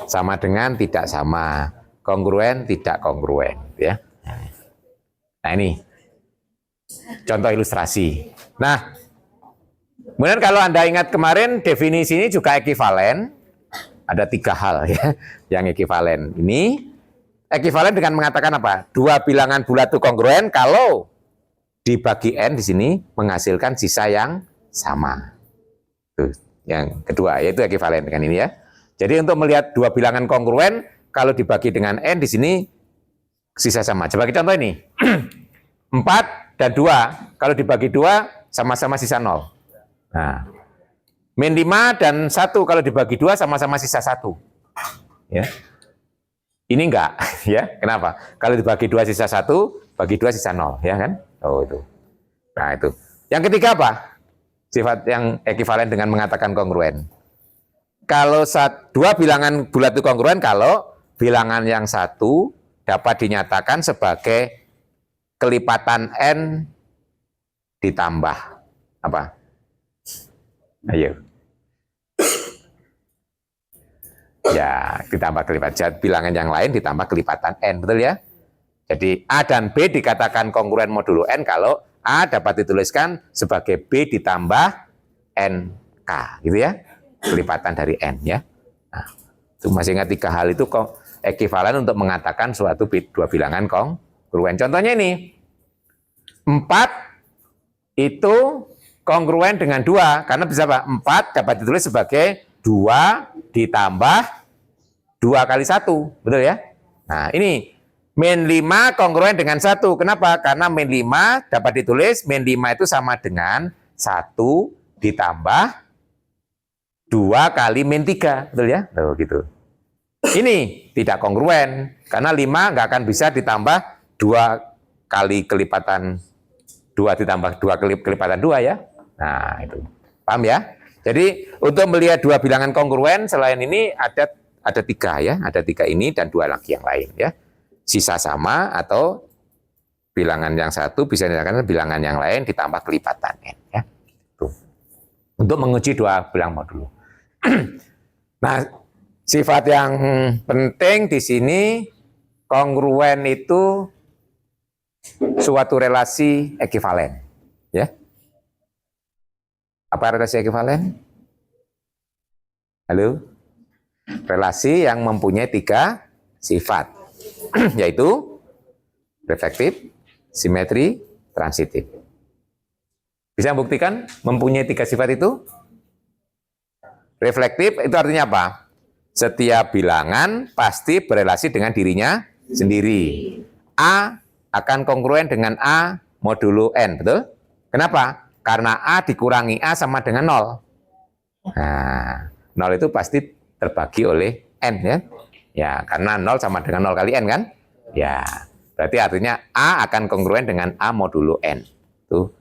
Speaker 1: Sama dengan tidak sama, kongruen tidak kongruen, ya. Nah, ini contoh ilustrasi. Nah, kemudian kalau Anda ingat kemarin definisi ini juga ekivalen. Ada 3 hal ya yang ekivalen. Ini ekivalen dengan mengatakan apa? Dua bilangan bulat itu kongruen kalau dibagi n di sini menghasilkan sisa yang sama. Tuh, yang kedua yaitu ekivalen dengan ini ya. Jadi untuk melihat dua bilangan kongruen kalau dibagi dengan n di sini sisa sama. Sebagai contoh ini 4 dan 2 kalau dibagi 2 sama-sama sisa 0. Nah, min 5 dan 1 kalau dibagi 2 sama-sama sisa 1. Ya. Ini enggak, ya. Kenapa? Kalau dibagi 2 sisa 1, bagi 2 sisa 0, ya kan? Oh, itu. Nah, itu. Yang ketiga apa? Sifat yang ekivalen dengan mengatakan kongruen. Kalau dua bilangan bulat itu kongruen kalau bilangan yang satu dapat dinyatakan sebagai kelipatan n ditambah apa? Ayo. Ya, ditambah kelipatan. Bilangan yang lain ditambah kelipatan N, betul ya? Jadi A dan B dikatakan kongruen modulo N kalau A dapat dituliskan sebagai B ditambah NK, gitu ya. Kelipatan dari N ya. Nah, itu masih ingat 3 hal itu kok ekuivalen untuk mengatakan suatu dua bilangan kongruen. Contohnya ini, 4 itu kongruen dengan 2, karena bisa apa? 4 dapat ditulis sebagai 2 ditambah 2 kali 1, betul ya? Nah, ini min 5 kongruen dengan 1. Kenapa? Karena min 5 dapat ditulis, min 5 itu sama dengan 1 ditambah 2 kali min 3, betul ya? Tuh, gitu. Ini tidak kongruen, karena 5 nggak akan bisa ditambah 2 kali kelipatan 2 ditambah 2 kali kelipatan 2 ya. Nah, itu. Paham ya? Jadi, untuk melihat dua bilangan kongruen, selain ini ada 3 ya. Ada 3 ini dan 2 lagi yang lain ya. Sisa sama atau bilangan yang satu bisa dikatakan bilangan yang lain ditambah kelipatan N ya. Tuh. Untuk menguji dua bilangan modulo. Nah, sifat yang penting di sini kongruen itu suatu relasi ekivalen, ya. Apa relasi ekivalen? Halo? Relasi yang mempunyai 3 sifat, yaitu reflektif, simetri, transitif. Bisa membuktikan mempunyai 3 sifat itu? Reflektif itu artinya apa? Setiap bilangan pasti berelasi dengan dirinya sendiri. A akan kongruen dengan A modulo N, betul? Kenapa? Karena A dikurangi A sama dengan 0. Nah, 0 itu pasti terbagi oleh N ya. Ya, karena 0 sama dengan 0 kali N kan? Ya, berarti artinya A akan kongruen dengan A modulo N. Itu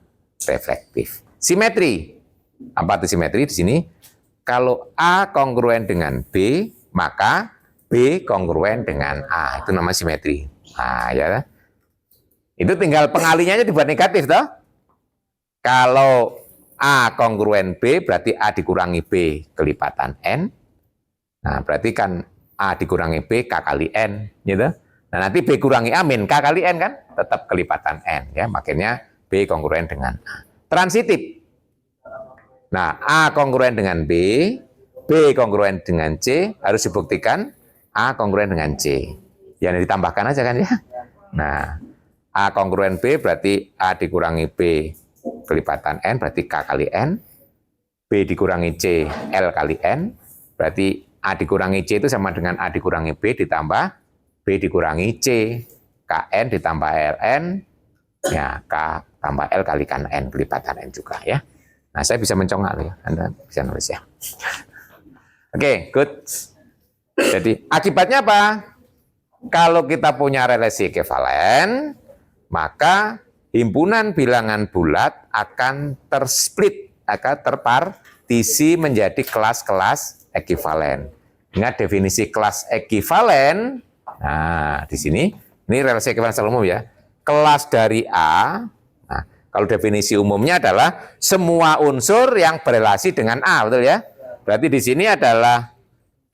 Speaker 1: reflektif. Simetri. Apa itu simetri di sini? Kalau A kongruen dengan B, maka B kongruen dengan A. Itu nama simetri. Nah, ya. Itu tinggal pengalinya dibuat negatif, toh. Kalau A kongruen B, berarti A dikurangi B kelipatan N. Nah, berarti kan A dikurangi B K kali N, gitu. Nah, nanti B kurangi A min K kali N kan, tetap kelipatan N, ya. Makanya B kongruen dengan A. Transitif. Nah, A kongruen dengan B, B kongruen dengan C, harus dibuktikan A kongruen dengan C. Ya, ditambahkan aja kan ya. Nah, A kongruen B berarti A dikurangi B kelipatan N, berarti K kali N. B dikurangi C, L kali N, berarti A dikurangi C itu sama dengan A dikurangi B ditambah B dikurangi C. KN ditambah LN, ya K tambah L kalikan N, kelipatan N juga ya. Nah, saya bisa mencongak ya, Anda bisa nulis ya. Oke, good. Jadi akibatnya apa? Kalau kita punya relasi ekivalen, maka himpunan bilangan bulat akan tersplit, akan terpartisi menjadi kelas-kelas ekivalen. Ingat definisi kelas ekivalen. Nah, di sini ini relasi ekivalen secara umum ya. Kelas dari A. Nah, kalau definisi umumnya adalah semua unsur yang berelasi dengan A, betul ya? Berarti di sini adalah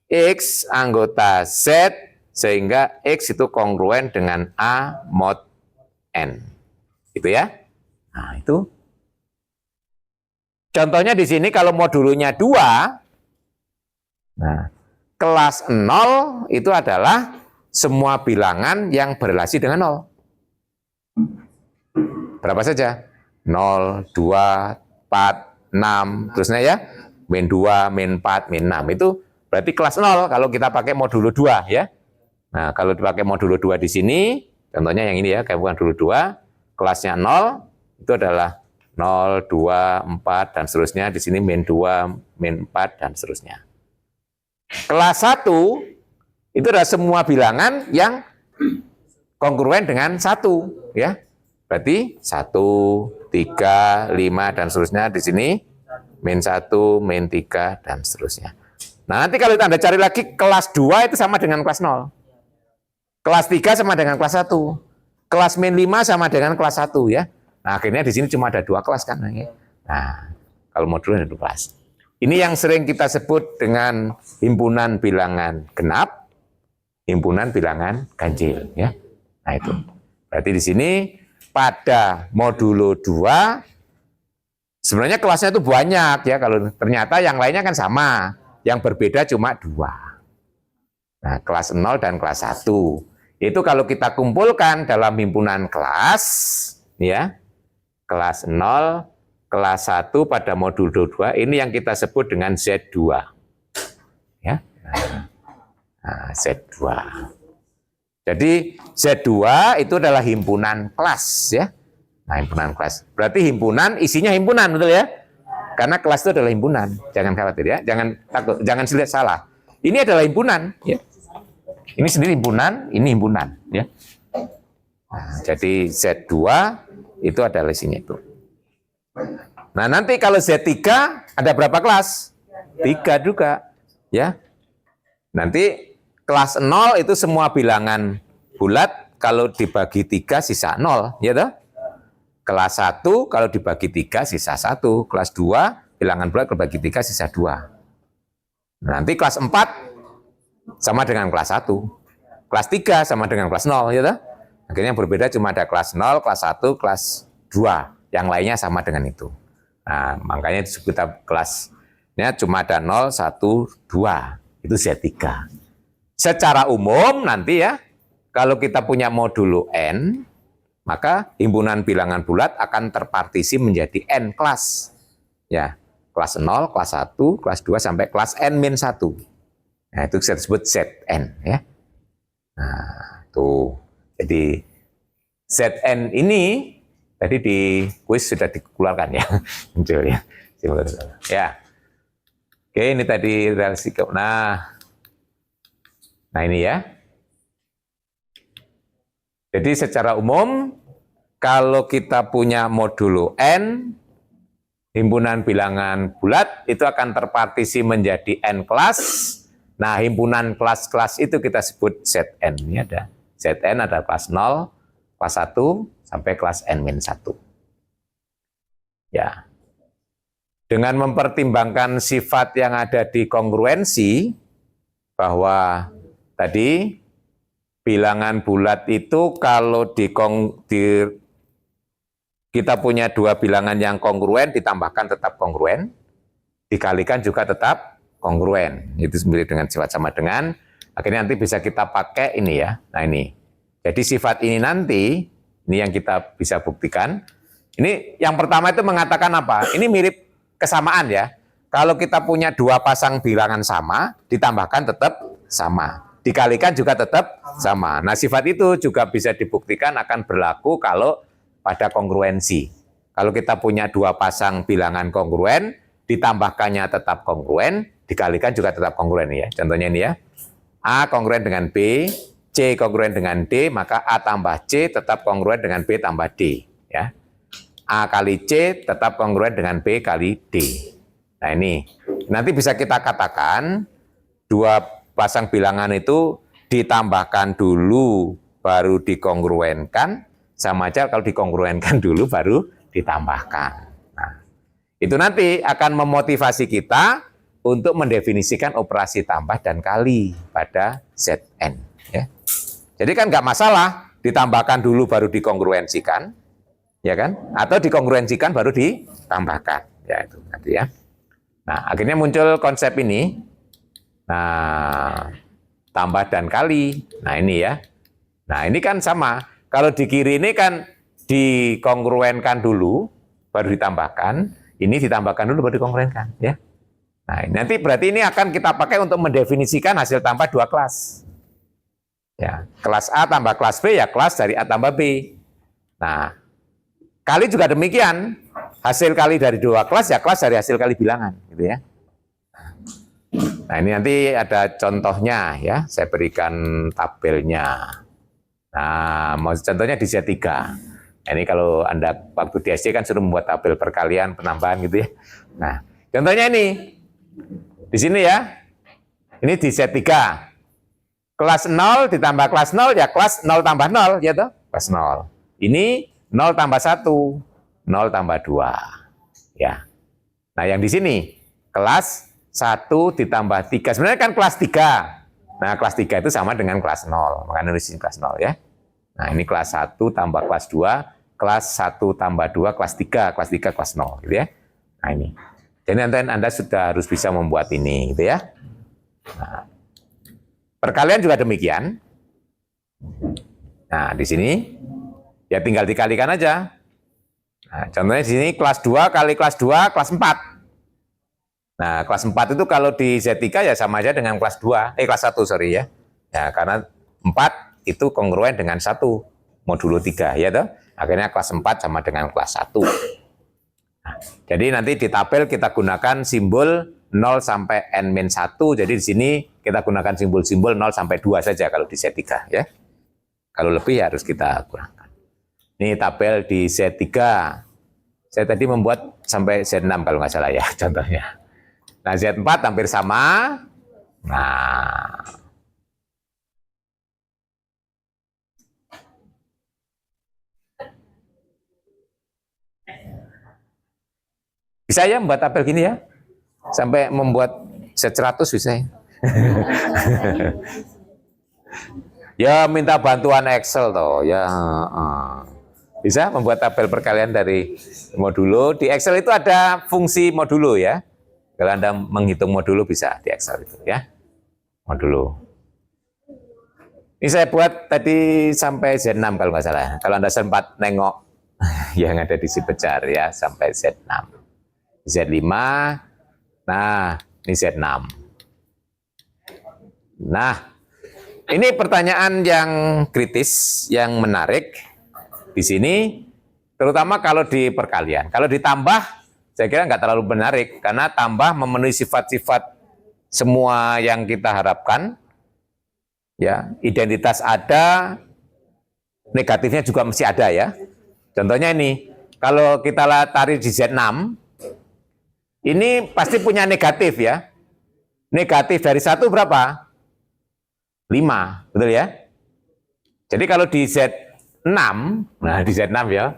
Speaker 1: X anggota Z, sehingga X itu kongruen dengan A mod N. Gitu ya? Nah, itu. Contohnya di sini kalau modulunya 2, nah, kelas 0 itu adalah semua bilangan yang berelasi dengan 0. Berapa saja? 0, 2, 4, 6, terusnya ya. Min 2, min 4, min 6. Itu berarti kelas 0 kalau kita pakai modulo 2 ya. Nah, kalau dipakai modulo 2 di sini, contohnya yang ini ya, kayak modulo 2, kelasnya 0, itu adalah 0, 2, 4, dan seterusnya. Di sini min 2, min 4, dan seterusnya. Kelas 1, itu adalah semua bilangan yang kongruen dengan 1 ya. Berarti 1, 3, 5, dan seterusnya. Di sini min 1, min 3, dan seterusnya. Nah, nanti kalau Anda cari lagi kelas 2 itu sama dengan kelas 0. Kelas 3 sama dengan kelas 1. Kelas min 5 sama dengan kelas 1 ya. Nah, akhirnya di sini cuma ada 2 kelas kan. Nah, kalau modul ada 2 kelas. Ini yang sering kita sebut dengan himpunan bilangan genap, himpunan bilangan ganjil, ya. Nah, itu. Berarti di sini pada modulo 2 sebenarnya kelasnya itu banyak ya, kalau ternyata yang lainnya kan sama, yang berbeda cuma 2. Nah, kelas 0 dan kelas 1. Itu kalau kita kumpulkan dalam himpunan kelas, ya, kelas 0, kelas 1 pada modul 2, ini yang kita sebut dengan Z2. Ya. Nah, Z2. Jadi Z2 itu adalah himpunan kelas, ya. Nah, himpunan kelas. Berarti himpunan, isinya himpunan, betul ya? Karena kelas itu adalah himpunan. Jangan khawatir ya, jangan takut, jangan lihat salah. Ini adalah himpunan, ya. Ini sendiri himpunan, ini himpunan, ya. Nah, jadi Z2 itu adalah isinya itu. Nah, nanti kalau Z3 ada berapa kelas? 3 juga, ya. Nanti kelas 0 itu semua bilangan bulat, kalau dibagi 3 sisa 0, ya toh? Kelas 1 kalau dibagi 3 sisa 1, kelas 2 bilangan bulat kalau dibagi 3 sisa 2. Nanti kelas 4 sama dengan kelas 1. Kelas 3 sama dengan kelas 0, ya toh? Akhirnya berbeda cuma ada kelas 0, kelas 1, kelas 2. Yang lainnya sama dengan itu. Nah, makanya disebut kelasnya cuma ada 0, 1, 2. Itu Z3. Secara umum nanti ya, kalau kita punya modulo N, maka himpunan bilangan bulat akan terpartisi menjadi N kelas. Ya, kelas 0, kelas 1, kelas 2 sampai kelas N-1. Nah, itu kita sebut Zn, ya. Nah, tuh. Jadi Zn ini tadi di kuis sudah dikeluarkan ya, muncul ya. Ya. Oke, ini tadi relasi. Nah ini ya. Jadi secara umum kalau kita punya modulo N, himpunan bilangan bulat itu akan terpartisi menjadi N kelas. Nah, himpunan kelas-kelas itu kita sebut Zn. Ini ada Zn, ada kelas 0, kelas 1 sampai kelas N-1. Ya. Dengan mempertimbangkan sifat yang ada di kongruensi, bahwa tadi bilangan bulat itu kalau kita punya 2 bilangan yang kongruen, ditambahkan tetap kongruen, dikalikan juga tetap kongruen. Itu mirip dengan sifat sama dengan, akhirnya nanti bisa kita pakai ini ya. Nah ini. Jadi sifat ini nanti, ini yang kita bisa buktikan. Ini yang pertama itu mengatakan apa? Ini mirip kesamaan ya. Kalau kita punya 2 pasang bilangan sama, ditambahkan tetap sama. Dikalikan juga tetap sama. Nah, sifat itu juga bisa dibuktikan akan berlaku kalau pada kongruensi. Kalau kita punya 2 pasang bilangan kongruen, ditambahkannya tetap kongruen, dikalikan juga tetap kongruen ya. Contohnya ini ya. A kongruen dengan B, C kongruen dengan D, maka A tambah C tetap kongruen dengan B tambah D. Ya. A kali C tetap kongruen dengan B kali D. Nah ini, nanti bisa kita katakan 2 pasang bilangan itu ditambahkan dulu baru dikongruenkan, sama aja kalau dikongruenkan dulu baru ditambahkan. Nah, itu nanti akan memotivasi kita untuk mendefinisikan operasi tambah dan kali pada Zn. Ya. Jadi kan nggak masalah ditambahkan dulu baru dikongruensikan, ya kan? Atau dikongruensikan baru ditambahkan, ya itu nanti ya. Nah akhirnya muncul konsep ini. Nah tambah dan kali. Nah ini ya. Nah ini kan sama. Kalau di kiri ini kan dikongruenkan dulu baru ditambahkan. Ini ditambahkan dulu baru dikongruenkan, ya. Nah, nanti berarti ini akan kita pakai untuk mendefinisikan hasil tambah 2 kelas. Ya, kelas A tambah kelas B ya kelas dari A tambah B. Nah, kali juga demikian. Hasil kali dari 2 kelas ya kelas dari hasil kali bilangan, gitu ya. Nah, ini nanti ada contohnya ya, saya berikan tabelnya. Nah, mau contohnya di Z3. Nah, ini kalau Anda waktu di SD kan suruh membuat tabel perkalian, penambahan gitu ya. Nah, contohnya ini. Di sini ya, ini di Z3. Kelas 0 ditambah kelas 0, ya kelas 0 tambah 0, ya toh? Kelas 0. Ini 0 tambah 1, 0 tambah 2. Ya. Nah yang di sini, kelas 1 ditambah 3. Sebenarnya kan kelas 3. Nah, kelas 3 itu sama dengan kelas 0. Maka nulis kelas 0 ya. Nah, ini kelas 1 tambah kelas 2, kelas 1 tambah 2, kelas 3, kelas 0 gitu ya. Nah, ini. Jadi nanti Anda sudah harus bisa membuat ini gitu ya. Nah, perkalian juga demikian. Nah, di sini ya tinggal dikalikan aja. Nah, contohnya di sini kelas 2 kali kelas 2, kelas 4. Nah, kelas 4 itu kalau di Z3 ya sama aja dengan kelas 2, kelas 1 sorry ya. Ya, karena 4 itu kongruen dengan 1 modulo 3 ya toh. Akhirnya kelas 4 sama dengan kelas 1. Nah, jadi nanti di tabel kita gunakan simbol 0 sampai n-1. Jadi di sini kita gunakan simbol-simbol 0 sampai 2 saja kalau di Z3 ya. Kalau lebih harus kita kurangkan. Ini tabel di Z3. Saya tadi membuat sampai Z6 kalau nggak salah ya contohnya. Nah, Z4 hampir sama. Nah, bisa ya membuat tabel gini ya? Sampai membuat Z100 bisa ya? Ya minta bantuan Excel toh ya. Bisa membuat tabel perkalian dari modulo. Di Excel itu ada fungsi modulo ya. Kalau Anda menghitung modulo bisa di Excel itu ya. Modulo. Ini saya buat tadi sampai Z6 kalau nggak salah. Kalau Anda sempat nengok yang ada di si pejar ya sampai Z6. Z5. Nah, ini Z6. Nah, ini pertanyaan yang kritis, yang menarik di sini, terutama kalau di perkalian. Kalau ditambah, saya kira nggak terlalu menarik, karena tambah memenuhi sifat-sifat semua yang kita harapkan. Ya, identitas ada, negatifnya juga mesti ada ya. Contohnya ini, kalau kita tarik di Z6, ini pasti punya negatif ya. Negatif dari 1 berapa? 5, betul ya? Jadi kalau di Z6, nah di Z6 ya.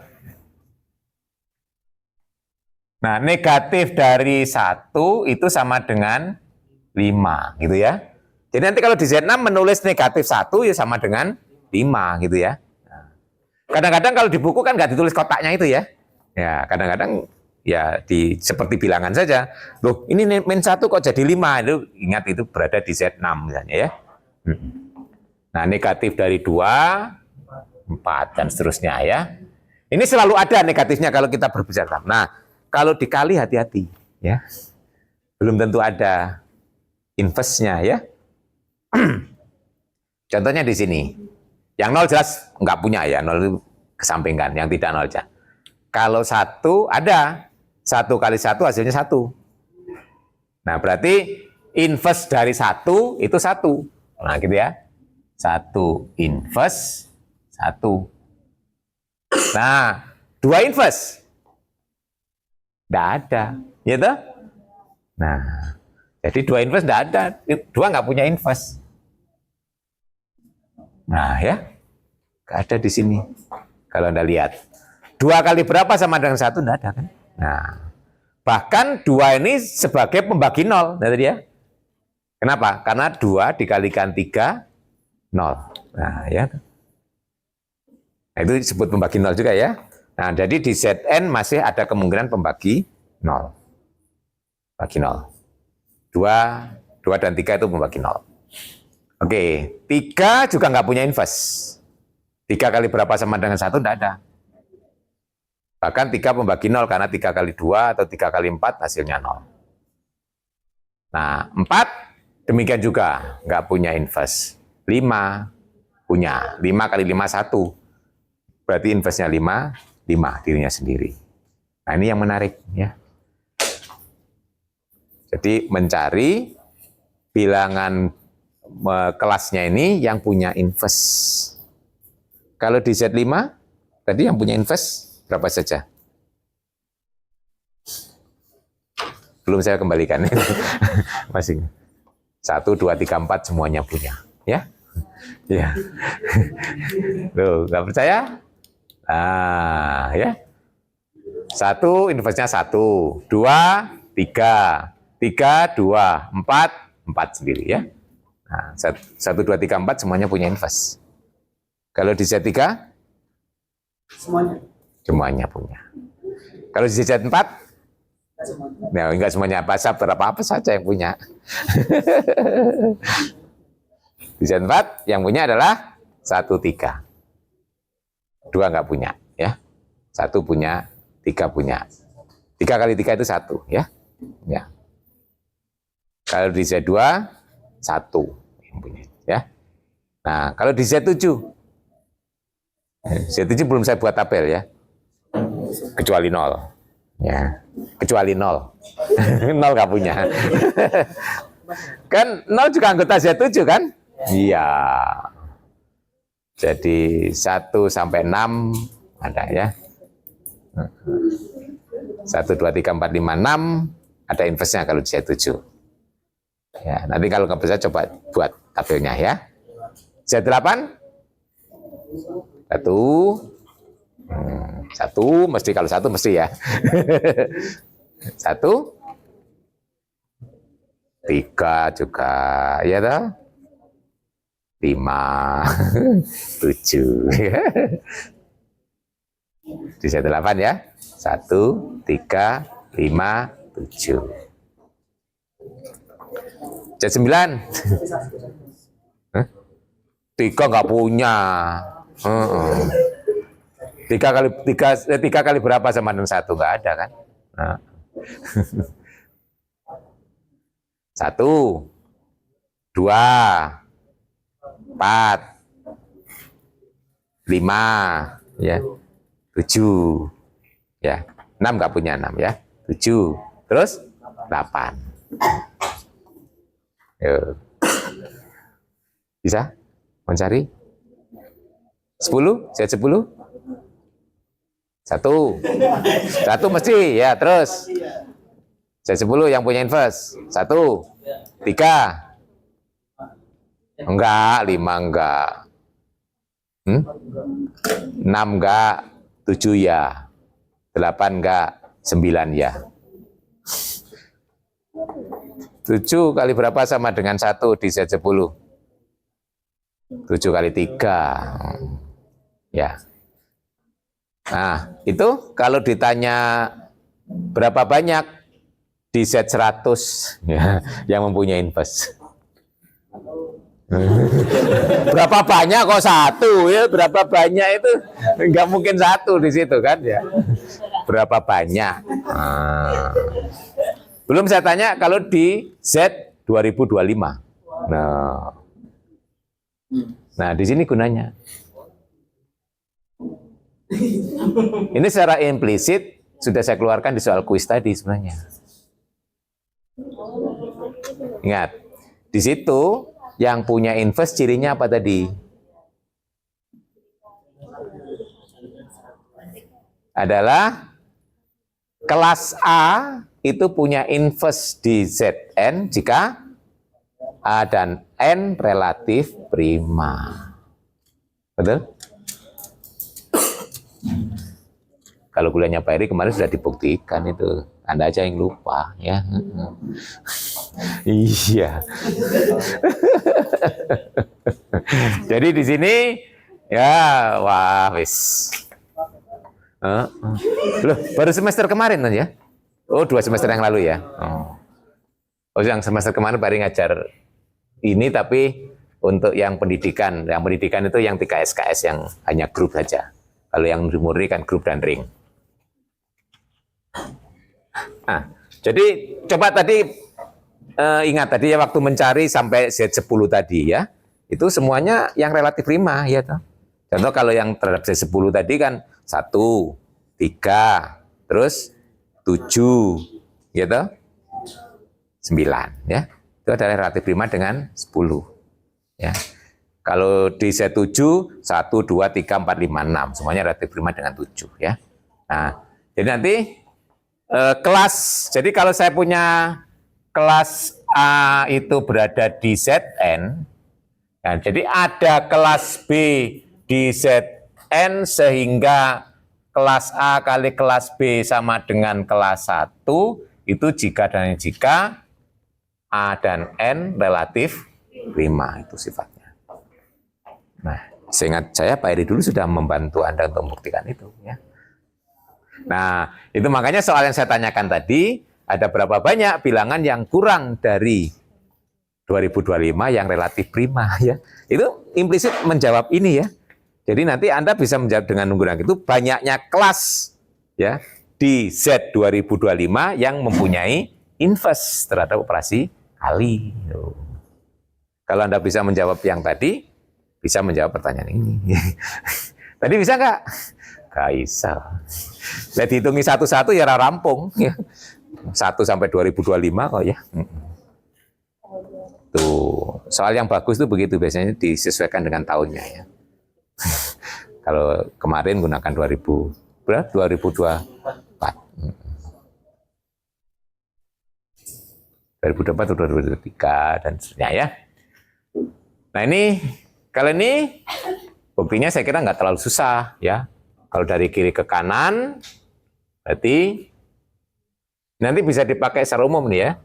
Speaker 1: Nah, negatif dari 1 itu sama dengan 5, gitu ya. Jadi nanti kalau di Z6 menulis negatif 1 ya sama dengan 5, gitu ya. Kadang-kadang kalau di buku kan nggak ditulis kotaknya itu ya. Ya, kadang-kadang ya seperti bilangan saja. Loh, ini min 1 kok jadi 5? Itu ingat itu berada di Z6 misalnya ya. Nah, negatif dari 2, 4, dan seterusnya ya. Ini selalu ada negatifnya kalau kita berbicara. Nah, kalau dikali hati-hati ya. Belum tentu ada inverse-nya ya. Contohnya di sini. Yang 0 jelas nggak punya ya, 0 itu kesampingkan, yang tidak 0 aja. Kalau 1 ada, 1 kali 1 hasilnya 1. Nah, berarti inverse dari 1 itu 1. Nah, gitu ya. 1 inverse, 1. Nah, 2 inverse. Nggak ada, gitu? Nah, jadi 2 inverse nggak ada. 2 nggak punya inverse. Nah, ya. Nggak ada di sini. Kalau Anda lihat. 2 kali berapa sama dengan 1? Nggak ada kan? Nah, bahkan 2 ini sebagai pembagi 0. Nah, tadi ya. Kenapa? Karena 2 dikalikan 3, 0. Nah, ya. Nah, itu disebut pembagi 0 juga ya. Nah, jadi di Zn masih ada kemungkinan pembagi 0. Bagi 0. 2 dan 3 itu pembagi 0. Oke, 3 juga nggak punya inverse. 3 kali berapa sama dengan 1? Nggak ada. Bahkan 3 pembagi 0 karena 3 kali 2 atau 3 kali 4 hasilnya 0. Nah, 4 demikian juga nggak punya inverse. 5 punya. 5 kali 5, 1. Berarti inverse-nya 5, 5 dirinya sendiri. Nah, ini yang menarik ya. Jadi mencari bilangan kelasnya ini yang punya inverse. Kalau di Z5, tadi yang punya inverse berapa saja? Belum saya kembalikan. Masih. 1, 2, 3, 4 semuanya punya. Ya? Ya. Tuh, nggak percaya? Nah, ya. 1 inverse-nya 1, 2, 3. 3, 2, 4, 4 sendiri ya. Nah, 1, 2, 3, 4 semuanya punya inverse. Kalau di Z3? Semuanya punya. Kalau di Z4? Nah, enggak semuanya, berapa saja yang punya. Di Z4 yang punya adalah 1, 3. 2 enggak punya ya. 1 punya, 3 punya. 3 kali 3 itu 1 ya. Ya. Kalau di Z2 1 yang punya ya. Nah, kalau di Z7 belum saya buat tabel ya. Kecuali 0. Ya, kecuali 0. 0 nggak punya. Kan 0 juga anggota Z7 kan? Iya. Jadi 1 sampai 6 ada ya. 1, 2, 3, 4, 5, 6 ada inverse-nya kalau di Z7. Ya, nanti kalau nggak bisa coba buat tabelnya ya. Z8 1 mesti, kalau 1 mesti ya. 1 3 juga ya toh. 5 7 di Z8 ya. 1 3 5 7. Z9 3 nggak punya. 3 kali berapa sama dengan 1? Nggak ada kan? Nah. 1 2 4 5 ya. 7 ya. 6 nggak punya 6 ya. 7 terus 8. Yuk. Bisa mencari 10 Z10 1 mesti ya. Terus Z10 yang punya inverse 1 3 enggak, 5 enggak, 6 enggak, 7 ya, 8 enggak, 9 ya. 7 kali berapa sama dengan 1 di Z10? 7 kali 3 ya. Nah, itu kalau ditanya berapa banyak di Z100 ya, yang mempunyai inverse. Berapa banyak kok 1 ya? Berapa banyak itu nggak mungkin 1 di situ kan ya? Berapa banyak? Nah. Belum saya tanya kalau di Z 2025. Nah, di sini gunanya. Ini secara implisit sudah saya keluarkan di soal kuis tadi sebenarnya. Ingat, di situ yang punya inverse cirinya apa tadi? Adalah kelas A itu punya inverse di Zn jika A dan N relatif prima. Betul? Kalau kuliahnya Pak Eri kemarin sudah dibuktikan itu. Anda aja yang lupa ya. Iya. Jadi di sini ya wah wis. Loh, baru semester kemarin ya? Oh, 2 semester yang lalu ya. Oh, yang semester kemarin Pak Eri ngajar ini tapi untuk yang pendidikan. Yang pendidikan itu yang 3 SKS yang hanya grup saja. Kalau yang murni kan grup dan ring. Nah, jadi coba tadi ingat tadi ya waktu mencari sampai Z10 tadi ya, itu semuanya yang relatif prima ya toh. Contoh kalau yang terhadap Z10 tadi kan 1, 3, terus 7, ya toh, 9 ya. Itu adalah relatif prima dengan 10 ya. Kalau di Z7 1, 2, 3, 4, 5, 6 semuanya relatif prima dengan 7 ya. Nah, jadi nanti kelas, jadi kalau saya punya kelas A itu berada di Zn, nah, jadi ada kelas B di Zn sehingga kelas A kali kelas B sama dengan kelas 1, itu jika dan jika A dan N relatif prima, itu sifatnya. Nah, seingat saya Pak Eri dulu sudah membantu Anda untuk membuktikan itu. Ya. Nah, itu makanya soal yang saya tanyakan tadi, ada berapa banyak bilangan yang kurang dari 2025 yang relatif prima ya. Itu implisit menjawab ini ya. Jadi nanti Anda bisa menjawab dengan menggunakan itu banyaknya kelas ya di Z 2025 yang mempunyai inverse terhadap operasi kali. Kalau Anda bisa menjawab yang tadi, bisa menjawab pertanyaan ini. Tadi bisa nggak? Nggak bisa. Nah, dihitungi satu-satu ya rampung. 1 sampai 2025 kok ya. Tuh, soal yang bagus itu begitu, biasanya disesuaikan dengan tahunnya ya. Kalau kemarin gunakan 2024. 2024 atau 2023 dan seterusnya ya. Nah ini, kalau ini buktinya saya kira nggak terlalu susah ya. Kalau dari kiri ke kanan, berarti nanti bisa dipakai secara umum nih ya.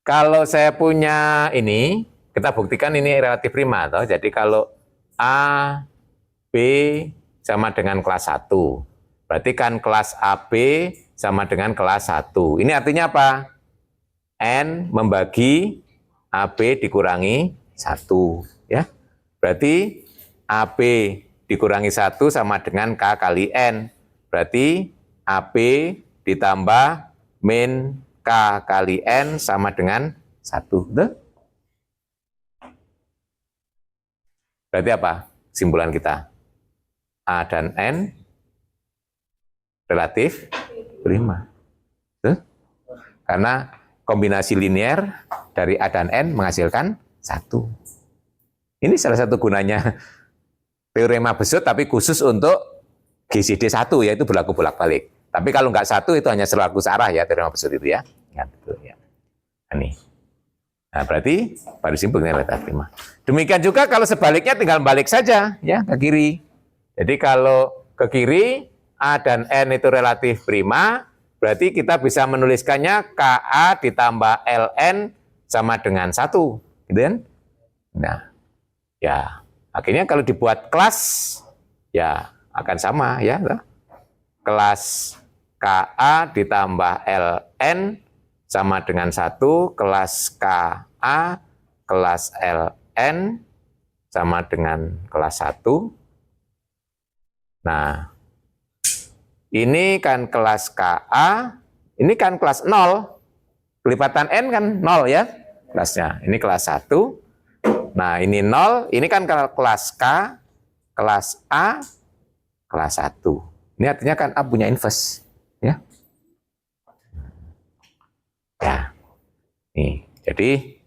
Speaker 1: Kalau saya punya ini, kita buktikan ini relatif prima. Toh. Jadi kalau A, B sama dengan kelas 1. Berarti kan kelas AB sama dengan kelas 1. Ini artinya apa? N membagi AB dikurangi 1. Ya. Berarti AB dikurangi 1 sama dengan K kali N. Berarti AB ditambah min K kali N sama dengan 1. Betul? Berarti apa simpulan kita? A dan N relatif prima. Betul? Karena kombinasi linear dari A dan N menghasilkan 1. Ini salah satu gunanya teorema Besut, tapi khusus untuk GCD 1, yaitu berlaku bolak-balik. Tapi kalau nggak 1, itu hanya selalu searah ya, teorema Besut itu ya. Ya, betul, ya. Ini. Nah, berarti baru simpulnya relatif prima. Demikian juga kalau sebaliknya tinggal balik saja ya ke kiri. Jadi kalau ke kiri A dan N itu relatif prima, berarti kita bisa menuliskannya KA ditambah LN sama dengan 1, gitu kan? Nah, ya akhirnya kalau dibuat kelas, ya akan sama ya. Kelas KA ditambah LN sama dengan 1, kelas KA, kelas LN sama dengan kelas 1. Nah, ini kan kelas KA, ini kan kelas 0. Kelipatan N kan 0 ya kelasnya. Ini kelas 1. Nah, ini 0, ini kan kelas K, kelas A, kelas 1. Ini artinya kan A punya inverse. Ya. Ya. Nih, jadi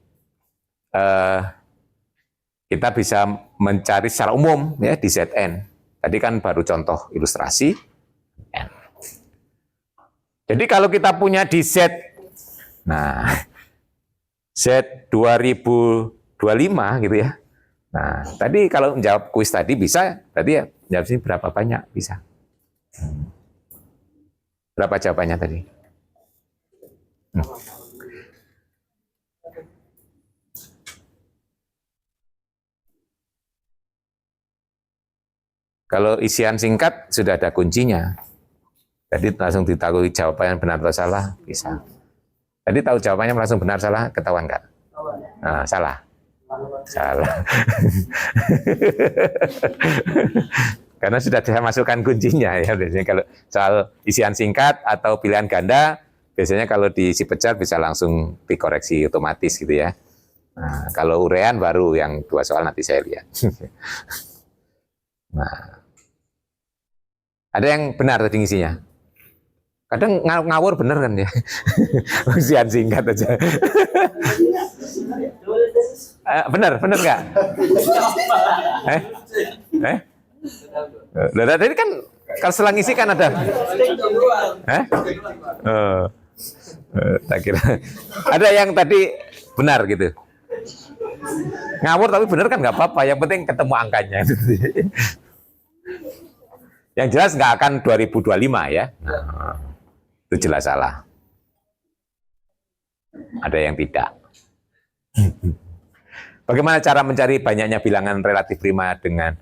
Speaker 1: kita bisa mencari secara umum ya di Zn. Tadi kan baru contoh ilustrasi. N. Jadi kalau kita punya di Z, nah Z 2025 gitu ya. Nah, tadi kalau menjawab kuis tadi bisa, tadi ya jawab sini berapa banyak bisa. Berapa jawabannya tadi? Kalau isian singkat sudah ada kuncinya. Jadi langsung ditahu jawabannya benar atau salah, bisa. Tadi tahu jawabannya langsung benar salah, ketahuan nggak? Nah, salah. Salah. Karena sudah saya masukkan kuncinya ya. Biasanya kalau soal isian singkat atau pilihan ganda, biasanya kalau diisi pecat bisa langsung dikoreksi otomatis gitu ya. Nah, kalau urean baru yang 2 soal nanti saya lihat. Nah, ada yang benar tadi ngisinya? Kadang ngawur bener kan ya. Usian singkat aja. Bener nggak? Tadi kan kalau selang isi kan ada. Tak kira. Ada yang tadi benar gitu. Ngawur tapi bener kan nggak apa-apa. Yang penting ketemu angkanya. Yang jelas nggak akan 2025 ya. Nah, itu jelas salah. Ada yang tidak. Bagaimana cara mencari banyaknya bilangan relatif prima dengan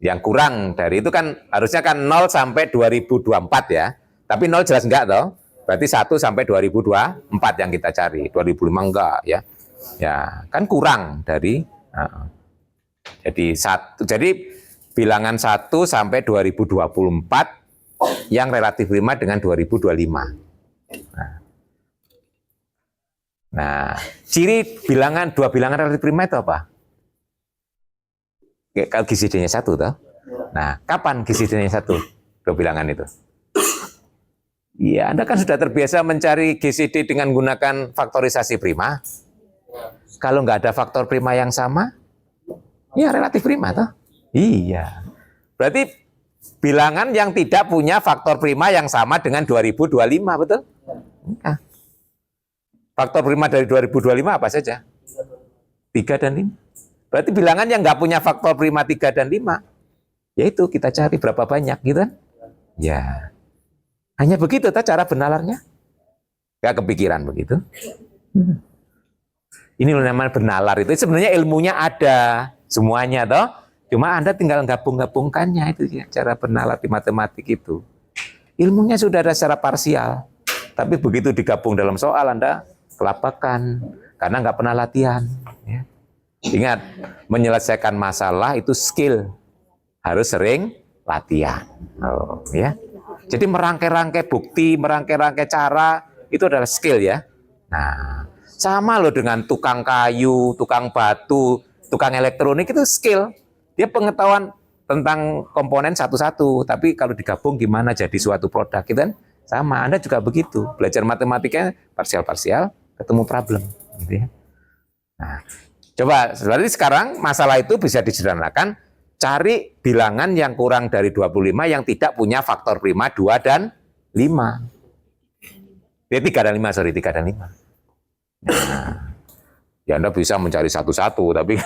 Speaker 1: yang kurang dari itu kan harusnya kan 0 sampai 2024 ya. Tapi 0 jelas enggak toh. Berarti 1 sampai 2024 yang kita cari. 2005 enggak ya. Ya, kan kurang dari jadi bilangan 1 sampai 2024 yang relatif prima dengan 2025. Nah, ciri dua bilangan relatif prima itu apa? Kalau GCD-nya 1 toh. Nah, kapan GCD-nya 1? Dua bilangan itu. Ya, Anda kan sudah terbiasa mencari GCD dengan menggunakan faktorisasi prima. Kalau nggak ada faktor prima yang sama, ya relatif prima toh. Iya. Berarti bilangan yang tidak punya faktor prima yang sama dengan 2025, betul? Nah, faktor prima dari 2025 apa saja? 3 dan 5. Berarti bilangan yang nggak punya faktor prima 3 dan 5, yaitu kita cari berapa banyak gitu kan? Ya. Hanya begitu tak cara benalarnya? Nggak kepikiran begitu? Ini namanya benalar itu sebenarnya ilmunya ada semuanya toh. Cuma Anda tinggal gabung-gabungkannya itu ya, cara benalar di matematik itu. Ilmunya sudah ada secara parsial. Tapi begitu digabung dalam soal Anda kelabakan karena nggak pernah latihan. Ya. Ingat, menyelesaikan masalah itu skill, harus sering latihan. Ya. Jadi merangkai-rangkai bukti, merangkai-rangkai cara itu adalah skill ya. Nah, sama loh dengan tukang kayu, tukang batu, tukang elektronik itu skill. Dia pengetahuan tentang komponen satu-satu, tapi kalau digabung gimana jadi suatu produk, gitu kan? Sama, Anda juga begitu. Belajar matematikanya parsial-parsial, ketemu problem. Gitu ya. Nah, coba, berarti sekarang masalah itu bisa disederhanakan, cari bilangan yang kurang dari 25 yang tidak punya faktor prima 2 dan 5. 3 dan 5, sorry, 3 dan 5. Nah, ya Anda bisa mencari satu-satu, tapi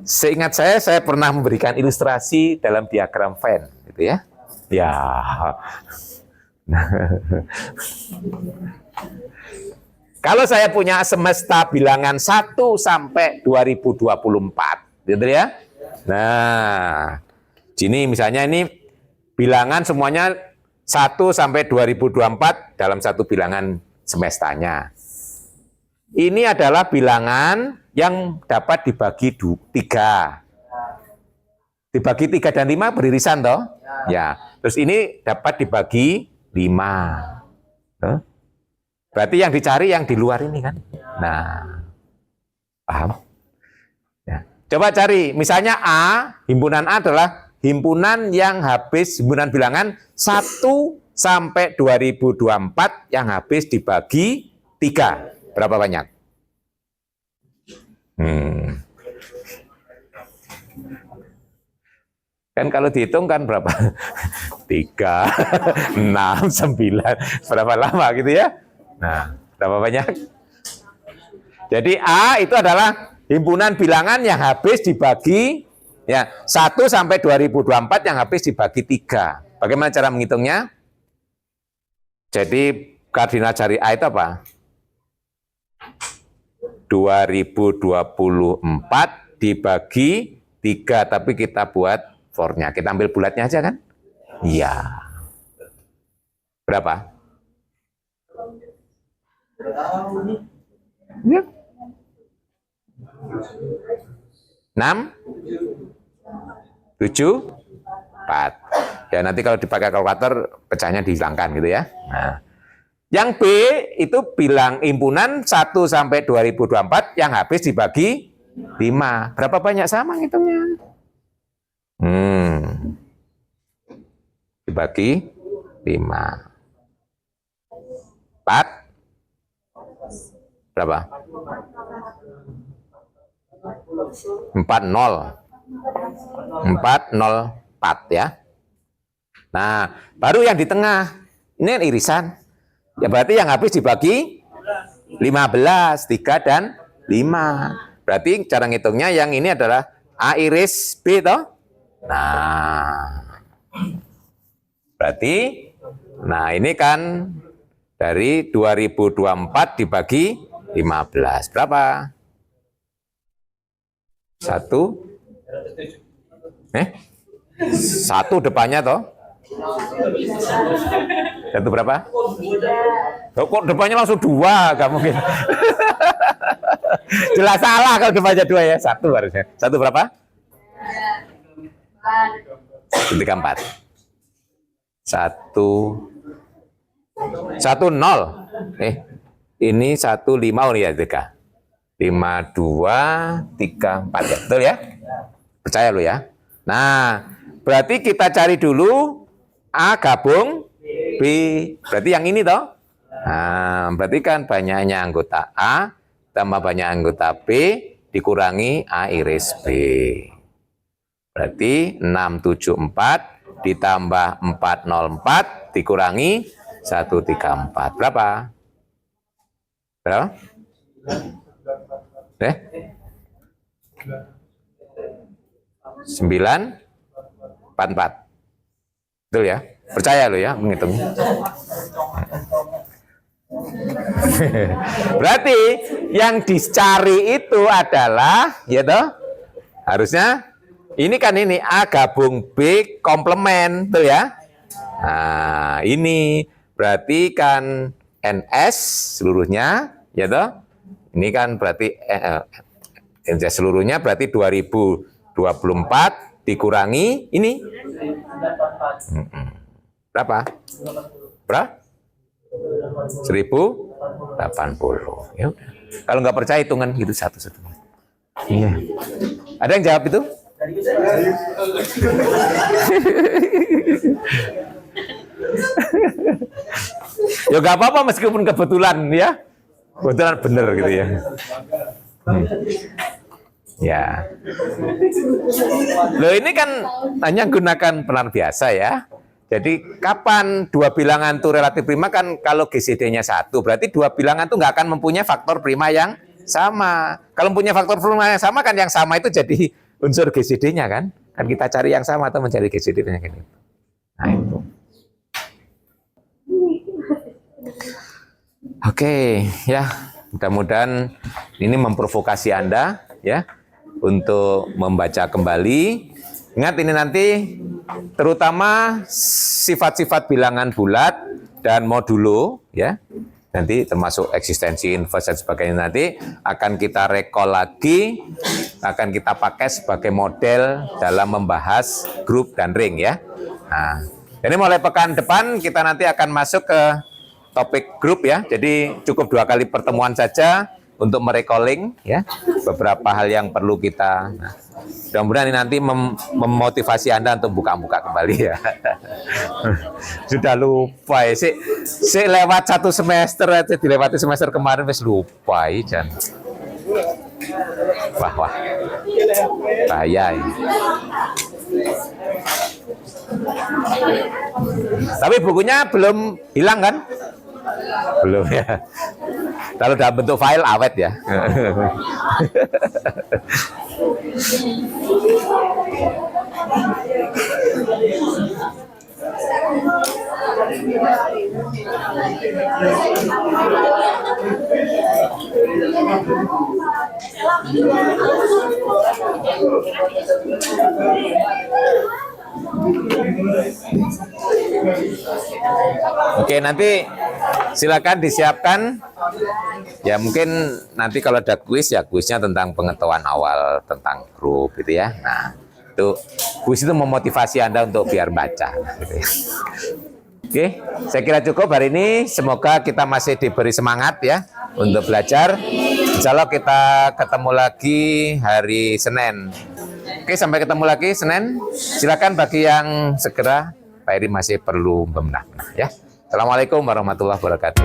Speaker 1: seingat saya pernah memberikan ilustrasi dalam diagram Venn, gitu ya. Ya. Kalau saya punya semesta bilangan 1 sampai 2024, gitu ya. Nah, sini misalnya ini bilangan semuanya 1 sampai 2024 dalam satu bilangan semestanya. Ini adalah bilangan yang dapat dibagi 3. Dibagi 3 dan 5 beririsan toh? Ya. Terus ini dapat dibagi 5. Tuh. Berarti yang dicari yang di luar ini kan? Nah, paham? Ya. Coba cari, misalnya A, himpunan A adalah himpunan yang habis, himpunan bilangan 1 sampai 2024 yang habis dibagi 3. Berapa banyak? Kan kalau dihitung kan berapa? 3, 6, 9, berapa lama gitu ya? Nah, berapa banyak? Jadi A itu adalah himpunan bilangan yang habis dibagi ya 1 sampai 2024 yang habis dibagi 3. Bagaimana cara menghitungnya? Jadi kardinal cari A itu apa? 2024 dibagi 3, tapi kita buat for-nya. Kita ambil bulatnya aja kan? Iya. Berapa? Ya. 6, 7, 4. Ya nanti kalau dipakai kalkulator pecahnya dihilangkan gitu ya. Nah, yang B itu bilang himpunan 1 sampai 2024 yang habis dibagi 5. Berapa banyak sama ngitungnya? Dibagi 5. 4. Berapa? 404 ya. Nah, baru yang di tengah. Ini kan irisan. Ya berarti yang habis dibagi 15, 3 dan 5. Berarti cara ngitungnya yang ini adalah A iris B toh? Nah. Berarti nah ini kan Dari 2024 dibagi 15. Berapa? 1. 1 depannya toh? 1 berapa? Oh, kok depannya langsung 2? Gak mungkin. Jelas salah kalau depannya 2 ya. 1 harusnya. 1 berapa? 34. 1 0. Ini 1 5 ya, 3. 5 2 3 4 ya. Betul ya? Percaya lo ya. Nah, berarti kita cari dulu A gabung B. Berarti yang ini toh? Nah, berarti kan banyaknya anggota A tambah banyak anggota B dikurangi A iris B. Berarti 674 ditambah 404 dikurangi 134. Berapa? Berapa? 944. Betul ya? Percaya lo ya menghitungnya. Berarti yang dicari itu adalah, ya toh, harusnya ini kan ini A gabung B komplement, betul ya? Nah, ini berarti kan NS seluruhnya, ya toh? Ini kan berarti seluruhnya berarti 2024 dikurangi ini berapa? Berapa? 1080. Ya udah. Kalau nggak percaya hitungan gitu satu-satu. Iya. Ada yang jawab itu? Ya nggak apa-apa meskipun kebetulan ya. Kebetulan bener gitu ya. Ya. Loh ini kan hanya gunakan pelan biasa ya. Jadi kapan dua bilangan itu relatif prima kan kalau GCD-nya 1, berarti dua bilangan itu nggak akan mempunyai faktor prima yang sama. Kalau mempunyai faktor prima yang sama kan yang sama itu jadi unsur GCD-nya kan. Kan kita cari yang sama atau mencari GCD-nya gitu. Nah itu. Oke, ya. Mudah-mudahan ini memprovokasi Anda ya untuk membaca kembali. Ingat ini nanti terutama sifat-sifat bilangan bulat dan modulo ya. Nanti termasuk eksistensi, inverse dan sebagainya nanti akan kita recall lagi, akan kita pakai sebagai model dalam membahas grup dan ring ya. Nah, jadi mulai pekan depan kita nanti akan masuk ke topik grup ya. Jadi cukup 2 kali pertemuan saja untuk merecalling ya beberapa hal yang perlu kita. Nah, mudah-mudahan ini nanti memotivasi Anda untuk buka-buka kembali ya. Sudah lupa ya. Si lewat 1 semester aja, dilewati semester kemarin wis lupa ya. Wah. Bahaya ini. Tapi bukunya belum hilang kan? Belum ya. Kalau dalam bentuk file awet ya. Oke, nanti silakan disiapkan. Ya mungkin nanti kalau ada kuis ya kuisnya tentang pengetahuan awal tentang grup gitu ya. Nah, itu kuis itu memotivasi Anda untuk biar baca gitu ya. Oke, saya kira cukup hari ini. Semoga kita masih diberi semangat ya untuk belajar. Insya Allah kita ketemu lagi hari Senin. Oke, sampai ketemu lagi Senin. Silakan bagi yang segera, Pak Eri masih perlu bebenah ya. Assalamualaikum warahmatullahi wabarakatuh.